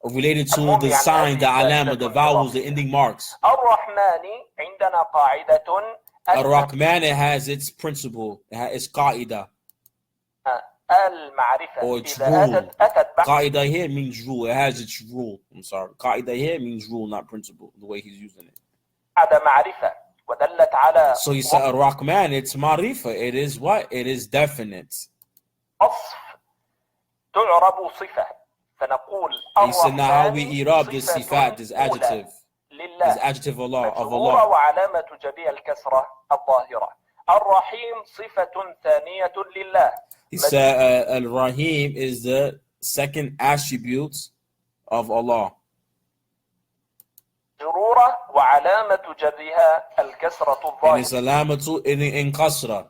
Related to the sign, the alama, the vowels, the ending marks. الرحمن عندنا قاعدة. Ar-Rahman, it has its principle, it has its qaida. Or its rule. Qaida here means rule, it has its rule. I'm sorry. Qaida here means rule, not principle, the way he's using it. So he said Ar-Rahman, it's marifa. It is what? It is definite. He said, now how we irab this sifat, this adjective. This adjective of Allah. وعلامة جريء الكسرة الظاهرة. الرحيم صفة ثانية لله. He said Al-Rahim is the second attribute of Allah. جرورة وعلامة جرها الكسرة الظاهرة. And it's علامة in kasra.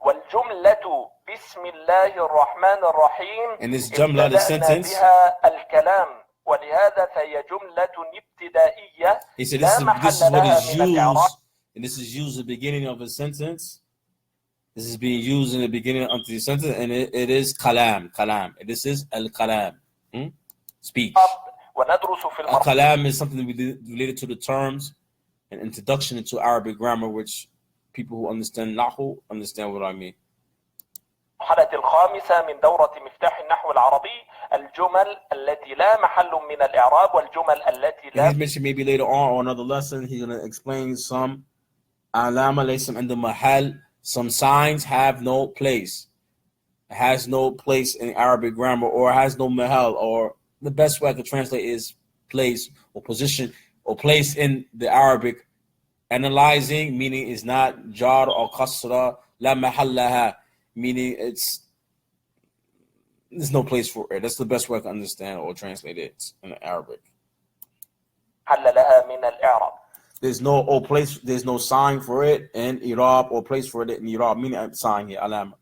والجملة بسم الله الرحمن الرحيم And this jumla, the sentence, بها الكلام ولهذا فهي جملة ابتدائية he said لا this محل is what لها is من الإعراب. used, and this is used at the beginning of a sentence. This is being used in the beginning of the sentence, and it is kalam. This is al-kalam, speech. وندرس في Al-kalam is something related to the terms and introduction into Arabic grammar, which people who understand Nahu understand what I mean. المرحلة الخامسة من دورة مفتاح النحو العربي الجمل التي لا محل من الإعراب والجمل التي لا. And he's mentioned maybe later on or another lesson, he's going to explain some alama laysam and the mahal. Some signs have no place. It has no place in Arabic grammar, or has no mahal, or the best way I could translate is place or position or place in the Arabic. Analyzing, meaning is not jar or kasra, la mahallaha, meaning there's no place for it. That's the best way I can understand or translate it in Arabic. There's no place, there's no sign for it in Irab or place for it in Irab, meaning sign here, alama.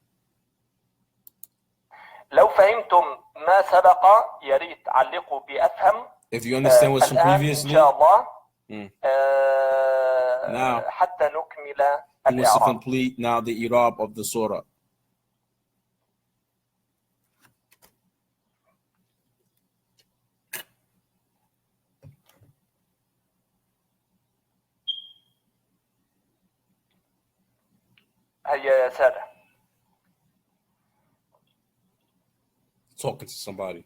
لو فهمتم ما سبق يا ريت علقوا بأفهم. If you understand what's previously, إن شاء الله now حتى نكمل he wants to الإعراب. complete now the Irab of the surah. هيا يا سادة. Talking to somebody.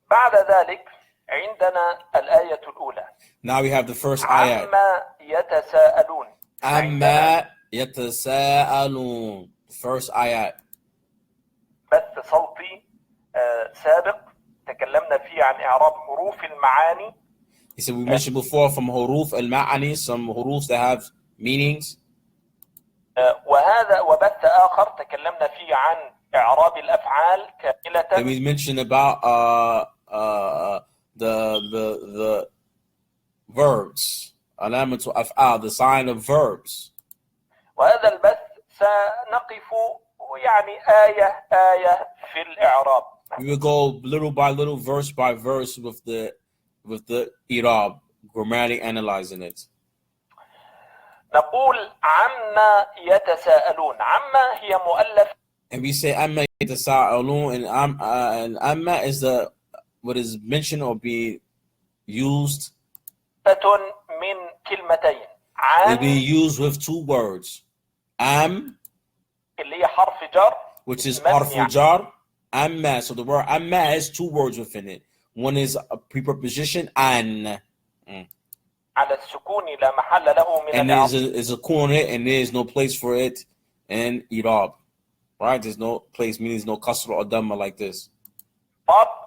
بعد ذلك عندنا الآية الأولى. Now we have the first ayat. عما يتساءلون. عما يتساءلون. The first ayat. بث صوتي سابق تكلمنا فيه عن إعراب حروف المعاني. He said we mentioned before from huruf al-ma'ani, some hurufs that have meanings. وهذا وبث آخر تكلمنا فيه عن إعراب الأفعال كاملة. And we mentioned about the verbs, علامة أفعال, the sign of verbs. وهذا البث سنقف يعني آية في الإعراب. We will go little by little, verse by verse with the إعراب, grammatic analyzing it. نقول عما يتساءلون. عما هي مؤلف. And we say amma yatasa'alun, and amma is the what is mentioned or be used. من كلمتين. It be used with two words. Am, اللي هي حرف جر. which is harfu jar. Amma. So the word amma has two words within it. One is a preposition an. على السكون لا محل له من الإعراب. And there's a corner and there's no place for it in Irab. Right? There's no place, meaning there's no kasra or dhamma like this.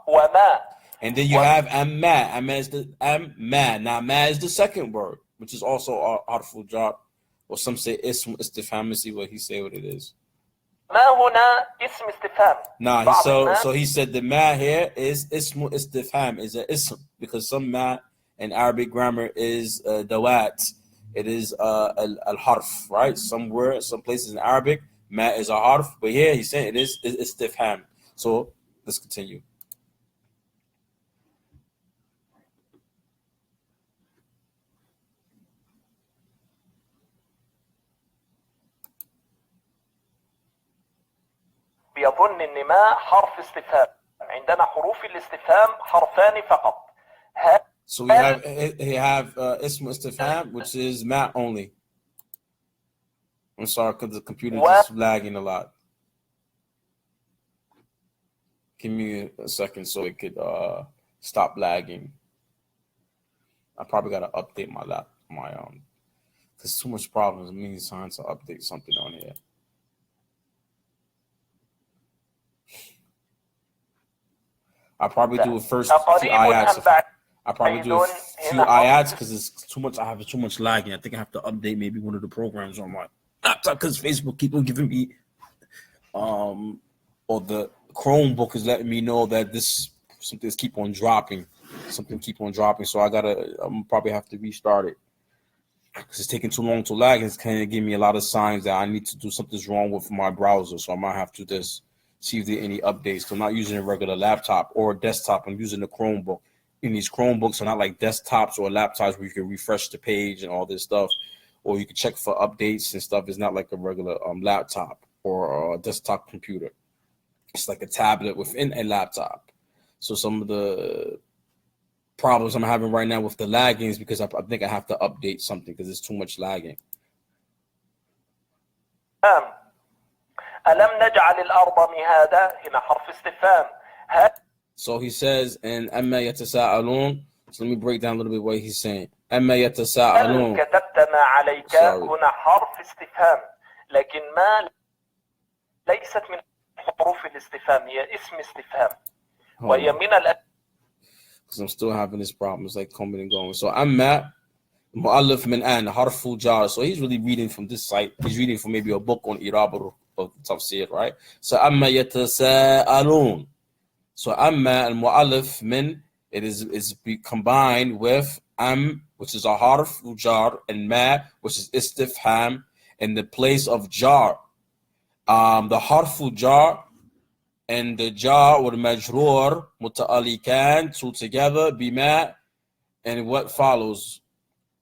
وما. And then you have amma. Amma is the amma. Now ma is the second word, which is also harfu jar. Or some say ism istifham. See what he say what it is. ما هنا اسم استفهام. Nah, so he said the ma here is ismu istifham, is a ism, because some ma in Arabic grammar is dawat. It is al-harf, right? Somewhere, some places in Arabic, ma is a harf, but here he's saying it is istifham. So let's continue. بيظن ان ما حرف استفهام. عندنا حروف الاستفهام حرفان فقط. So we have ismu istifham, which is ma only. I'm sorry, because the computer is lagging a lot. Give me a second so it could stop lagging. I probably got to update my there's too much problems. It means time to update something on here. I'll probably do a first few ayats. I'll probably do a few ayats because it's too much. I have too much lagging. I think I have to update maybe one of the programs on my laptop because Facebook keep on giving me, or the Chromebook is letting me know that something's keep on dropping. So I'm probably have to restart it. because it's taking too long to lag. It's kind of giving me a lot of signs that I need to do something's wrong with my browser. So I might have to just see if there are any updates. So I'm not using a regular laptop or desktop. I'm using the Chromebook. And these Chromebooks are not like desktops or laptops where you can refresh the page and all this stuff, or you can check for updates and stuff. It's not like a regular laptop or a desktop computer. It's like a tablet within a laptop. So some of the problems I'm having right now with the lagging is because I think I have to update something because it's too much lagging. ألم نجعل الأرض مهادا هنا حرف استفهام. So he says in أما يتساءلون. So let me break down a little bit what he's saying. أما يتساءلون. هل كتبت ما عليك هنا حرف استفهام، لكن ما ليست من حروف الاستفهام، هي اسم استفهام وهي من because I'm still having this problem. It's like coming and going. So أما مؤلف من أن حرف جار. So he's really reading from this site. He's reading from maybe a book on إعراب of tafsir, right? So أما يتساءلون. So أما المؤلف من, it is combined with which is a harf jar, and ma, which is istifham, in the place of jar. The harf jar and the jar or majroor muta'alikan, two together, bima, and what follows.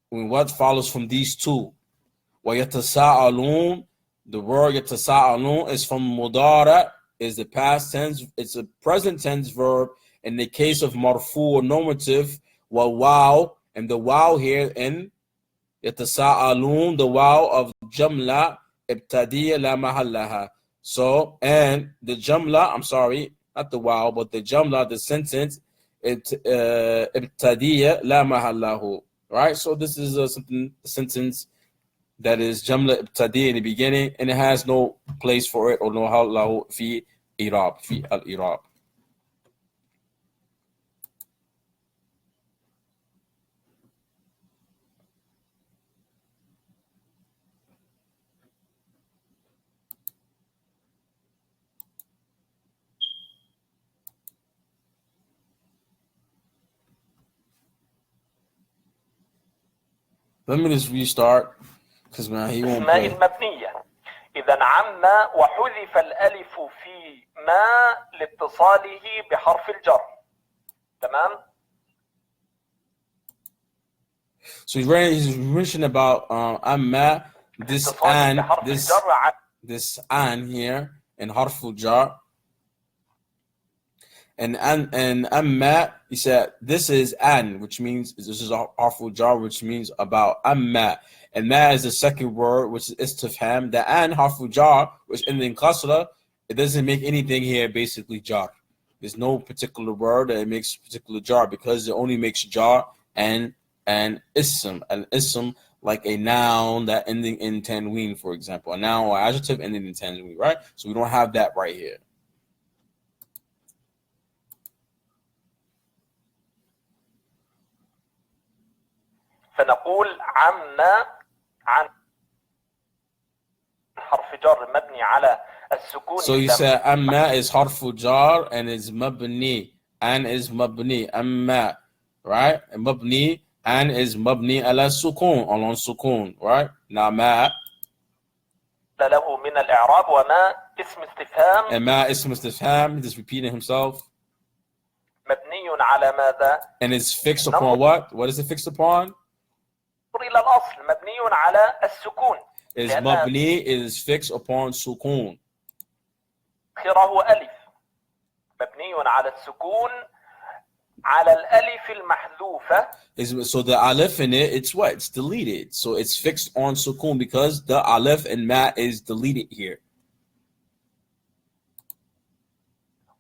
What follows from these two. وَيَتَسَاءَلُونَ, the word يَتَسَاءَلُونَ is from mudara, is the past tense. It's a present tense verb in the case of marfu or normative, wow, and the wow here in يتساءلون, the wow of jamla ibtadiyya la mahallaha. So, and the jamla, I'm sorry, not the wow, but the jamla, the sentence, ibtadiyya la mahallahu. Right? So this is a sentence that is jamla ibtadiyya in the beginning, and it has no place for it or no hallahu fi irab, fi al-irab. Let me just restart because man, he won't play. المبنية. إذا عما وحذف الألف في ما لاتصاله بحرف الجر. تمام؟ So he's mentioning about amma, this an here in harful jar, and amma, he said this is an, which means this is a harful jar, which means about amma, and that is the second word, which is istifham. The an harful jar, which in kasra, it doesn't make anything here basically jar. There's no particular word that it makes particular jar because it only makes jar and ism, an ism, like a noun that ending in tanween, for example, a noun or adjective ending in tanween, right? So we don't have that right here. فنقول عما عن حرف جر مبني على السكون. So you said amma is harfu jar and is mabni, and is mabni, amma, right? And mabni, and is mabni ala sukun, alon sukun, right? Now ma له من الإعراب وما اسم استفهام. And ma ism istifham, just repeating himself. مبني على ماذا؟ And is fixed upon what? What is it fixed upon? إلى الأصل مبني على السكون. Is mabni, is fixed upon sukun. آخره ألف. مبني على السكون على الألف المحذوفة. So the alif in it, it's what? It's deleted. So it's fixed on sukun because the alif and ma is deleted here.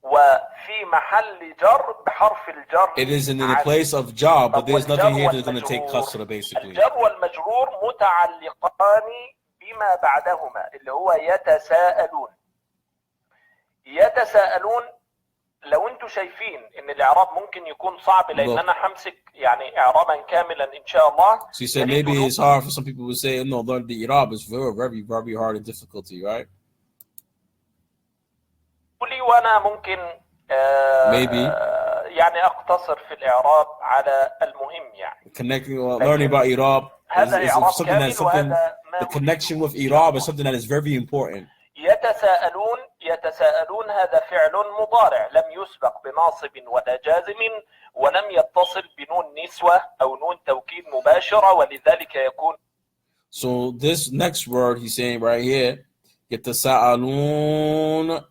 وفي محل جر بحرف الجر. It is in the place of jar, but there's nothing here that's going to take kasra basically. الجر والمجرور متعلقان بما بعدهما اللي هو يتساءلون. يتساءلون لو انتم شايفين ان الاعراب ممكن يكون صعب لان انا همسك يعني اعرابا كاملا ان شاء الله. So you said maybe it's hard for some people who say no, learn the i'rab is very very hard and difficulty, right? وانا ممكن maybe يعني اقتصر في الاعراب على المهم يعني. Connecting or learning about i'rab هذا إعراب كامل وهذا ما the connection with إعراب is something that is very important. يتساءلون هذا فعل مضارع لم يسبق بناصب ولا جازم ولم يتصل بنون نسوة أو نون توكيد مباشرة ولذلك يكون. So this next word he's saying right here, يتساءلون,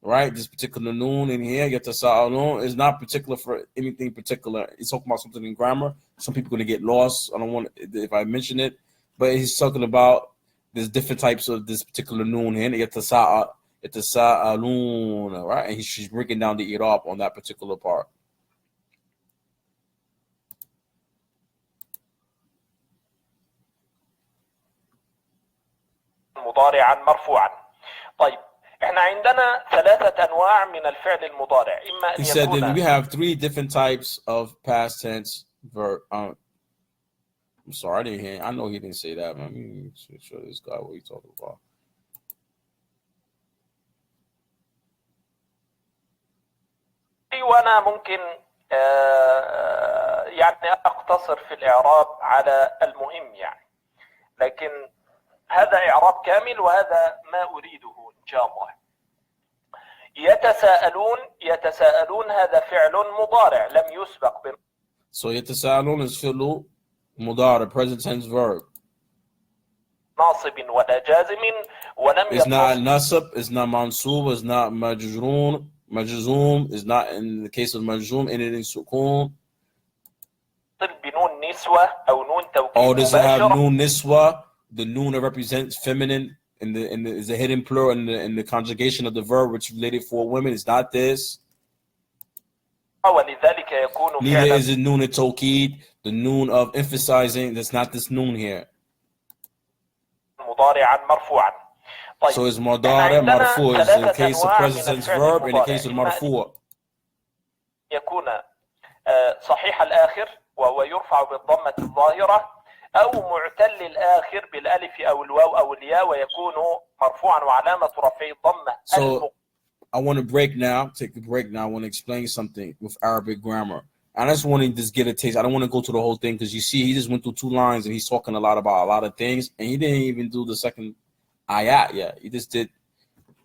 right? This particular noon in here, يتساءلون, is not particular for anything particular. He's talking about something in grammar. Some people are going to get lost. I don't want if I mention it, but he's talking about there's different types of this particular noon here. يتساءلون, right? And she's breaking down the i'rab on that particular part. مضارعا مرفوعا. طيب احنا عندنا ثلاثة انواع من الفعل المضارع. اما ان He said يكون that we have three different types of past tense verb. I'm sorry, I didn't hear. I know he didn't say that. Let me show this guy what he's talking about. وانا ممكن يعني اقتصر في الاعراب على المهم يعني، لكن هذا اعراب كامل وهذا ما اريده ان شاء الله. يتساءلون هذا فعل مضارع لم يسبق ب. So يتساءلون is فعل مضارع, present tense verb. ناصب ولا جازم ولم It's not يتصل. nasab, it's not mansub, it's not majroon, majzoom, it's not in the case of majzoom, and it is sukun. بنون نسوة أو نون توكيد Oh, does it have مباشرة. noon niswa? The noon that represents feminine in the is a hidden plural in the conjugation of the verb which is related for women. It's not this. ولذلك يكون Neither فعلا is it noon tawkid, the noon of emphasizing. That's not this noon here. مضارعا مرفوعا. طيب So it's mudari marfu is in the case of present tense verb, in the case of marfu. يكون صحيح الآخر وهو يرفع بالضمة الظاهرة أو معتل الآخر بالألف أو الواو أو الياء ويكون مرفوعا وعلامة رفعه الضمة. So I want to break now, take a break now. I want to explain something with Arabic grammar. I just want to just get a taste. I don't want to go through the whole thing because you see he just went through 2 lines and he's talking a lot about a lot of things and he didn't even do the second ayat yet. He just did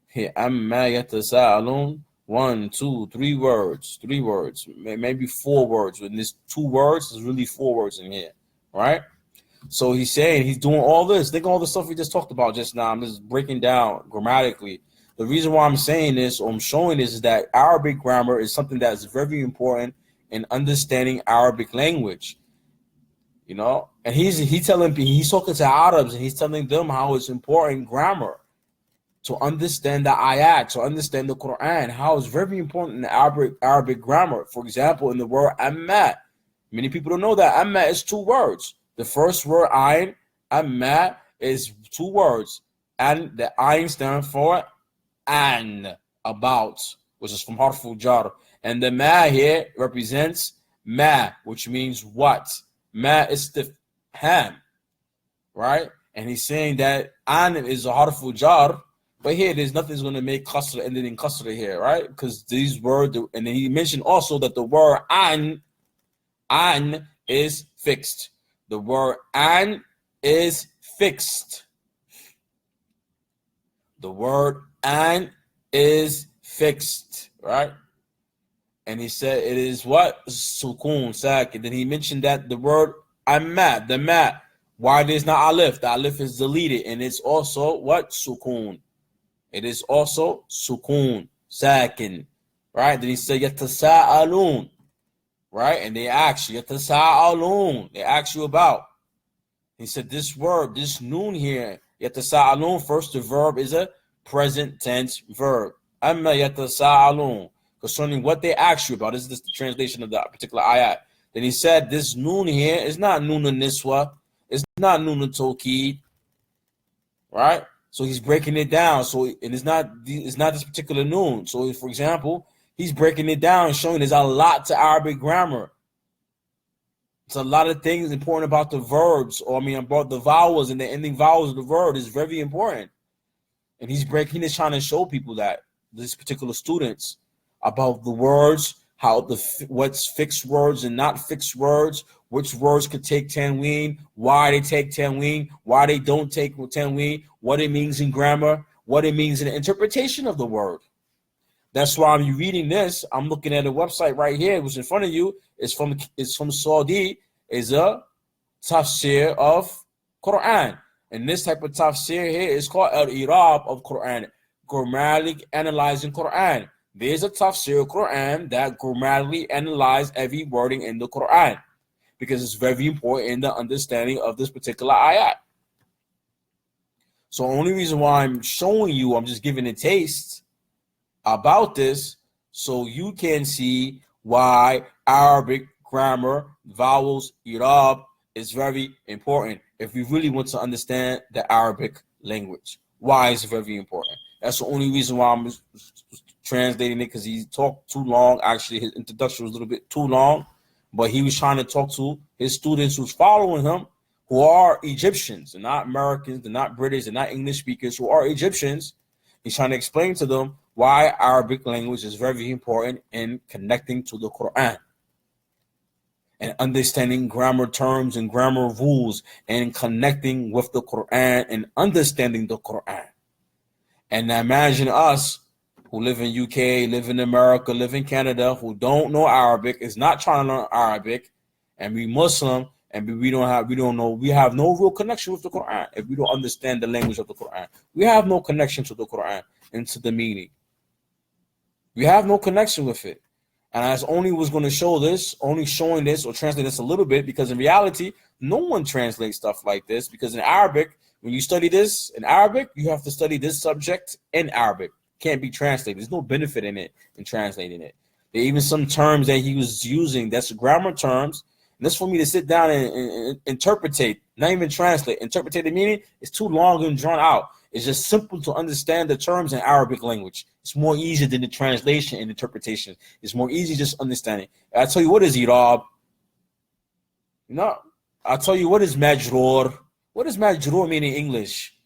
here. Amma yatasa'alun. 1, 2, 3 words. 3 words. Maybe 4 words. When there's 2 words, there's really 4 words in here. Right? So he's saying he's doing all this. Think of all the stuff we just talked about just now. I'm just breaking down grammatically. The reason why I'm saying this or I'm showing this is that Arabic grammar is something that's very important in understanding Arabic language. You know, and he's talking to Arabs and he's telling them how it's important grammar to understand the ayat, to understand the Quran, how it's very important in Arabic grammar. For example, in the word amma, many people don't know that amma is 2 words. The first word ayn, amma, is 2 words, and the ayn stands for an, about, which is from harful jar, and the ma here represents ma, which means what? Ma istifham, right? And he's saying that an is a harful jar, but here there's nothing's going to make qasr ended in qasr here, right? Because these words, and then he mentioned also that the word an is fixed. The word an is fixed. The word an is fixed, right? And he said it is what? Sukun, sakin. Then he mentioned that the word amma, the ma, why there's not alif? The alif is deleted, and it's also what? Sukun. It is also sukun, sakin, right? Then he said yatasa'alun, right? And they ask you, yatasa'alun. They ask you about. He said this word, this noon here, yatasa'alun, first the verb is a present tense verb. Amma yatasa'alun, concerning what they ask you about. This is the translation of that particular ayat. Then he said this noon here is not noon niswa, it's not noon tawkid, right? So he's breaking it down. So and it's not this particular noon. So for example, he's breaking it down, showing there's a lot to Arabic grammar. It's a lot of things important about the verbs, or about the vowels and the ending vowels of the verb is very important. And he's trying to show people that these particular students about the words, how what's fixed words and not fixed words, which words could take tanween, why they take tanween, why they don't take tanween, what it means in grammar, what it means in the interpretation of the word. That's why I'm reading this. I'm looking at a website right here, which in front of you. It's from Saudi. Is a tafsir of Quran. And this type of tafsir here is called al-irab of Quran, grammatically analyzing Quran. There's a tafsir of Quran that grammatically analyze every wording in the Quran, because it's very important in the understanding of this particular ayat. So the only reason why I'm showing you, I'm just giving a taste about this so you can see why Arabic grammar, vowels, irab is very important if we really want to understand the Arabic language. Why is it very important? That's the only reason why I'm translating it, because he talked too long. Actually, his introduction was a little bit too long, but he was trying to talk to his students who's following him, who are Egyptians. They're not Americans, they're not British, they're not English speakers, who are Egyptians. He's trying to explain to them why Arabic language is very important in connecting to the Quran and understanding grammar terms and grammar rules and connecting with the Quran and understanding the Quran. And imagine us who live in UK, live in America, live in Canada, who don't know Arabic, is not trying to learn Arabic, and we Muslim, and we have no real connection with the Quran. If we don't understand the language of the Quran, we have no connection to the Quran and to the meaning. We have no connection with it. And I only was going to show this, only showing this or translate this a little bit, because in reality, no one translates stuff like this. Because in Arabic, when you study this in Arabic, you have to study this subject in Arabic. Can't be translated. There's no benefit in it, in translating it. There are even some terms that he was using that's grammar terms. And that's for me to sit down and interpretate, not even translate. Interpretate the meaning is too long and drawn out. It's just simple to understand the terms in Arabic language. It's more easy than the translation and interpretation. It's more easy just understanding. I tell you what is irab. I'll tell you what is majroor. What does majroor mean in English?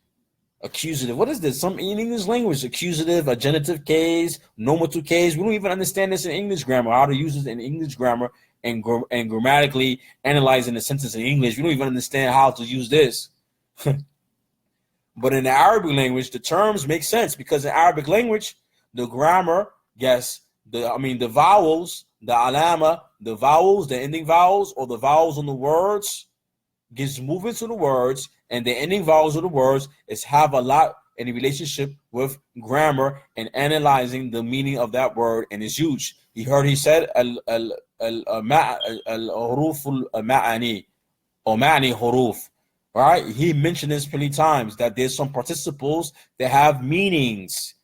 Accusative. What is this? Some in English language, accusative, a genitive case, normative case. We don't even understand this in English grammar, how to use this in English grammar and grammatically analyzing the sentence in English. We don't even understand how to use this. But in the Arabic language, the terms make sense, because in Arabic language, the grammar, the vowels, the alama, the vowels, the ending vowels, or the vowels on the words gives movement to the words, and the ending vowels of the words have a lot in a relationship with grammar and analyzing the meaning of that word, and it's huge. He said al-huruf al-ma'ani or ma'ani huruf. Right? He mentioned this plenty times, that there's some participles that have meanings.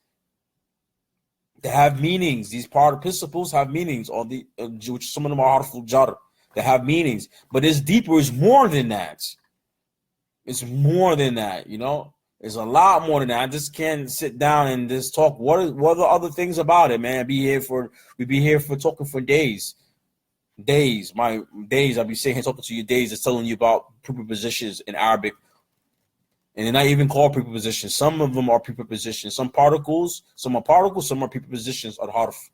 They have meanings. These participles have meanings, or which some of them are harful jar. They have meanings, but it's deeper. It's more than that. It's more than that. It's a lot more than that. I just can't sit down and just talk. What are the other things about it, man? We'd be here for talking for days. I'll be sitting here talking to you days, just telling you about prepositions in Arabic. And they're not even called prepositions. Some of them are prepositions. Some are particles, some are prepositions of harf.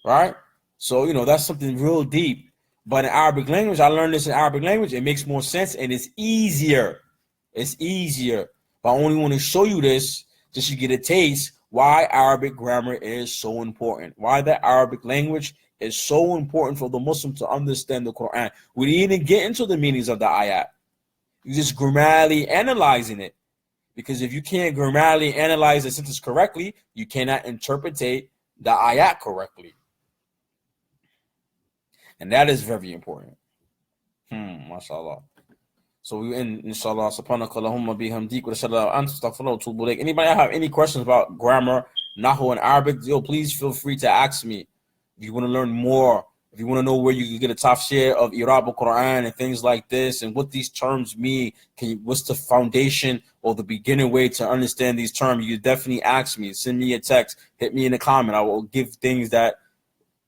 Right? So, that's something real deep. But in Arabic language, I learned this in Arabic language. It makes more sense and it's easier. It's easier. But I only want to show you this just to get a taste why Arabic grammar is so important. Why the Arabic language is so important for the Muslim to understand the Quran. We didn't even get into the meanings of the ayat. You're just grammatically analyzing it. Because if you can't grammatically analyze the sentence correctly, you cannot interpret the ayat correctly. And that is very important. MashaAllah. So we end, inshallah, subhanakallahumma bihamdik wa sallallahu anta astaghfiruka wa atubu ilayk. Anybody have any questions about grammar, nahu, and Arabic? Please feel free to ask me. If you want to learn more, if you want to know where you can get a top share of Irab al-Quran and things like this, and what these terms mean, what's the foundation or the beginning way to understand these terms, you definitely ask me. Send me a text, hit me in a comment. I will give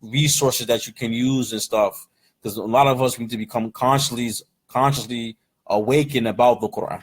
resources that you can use and stuff. Because a lot of us need to become consciously awakened about the Quran.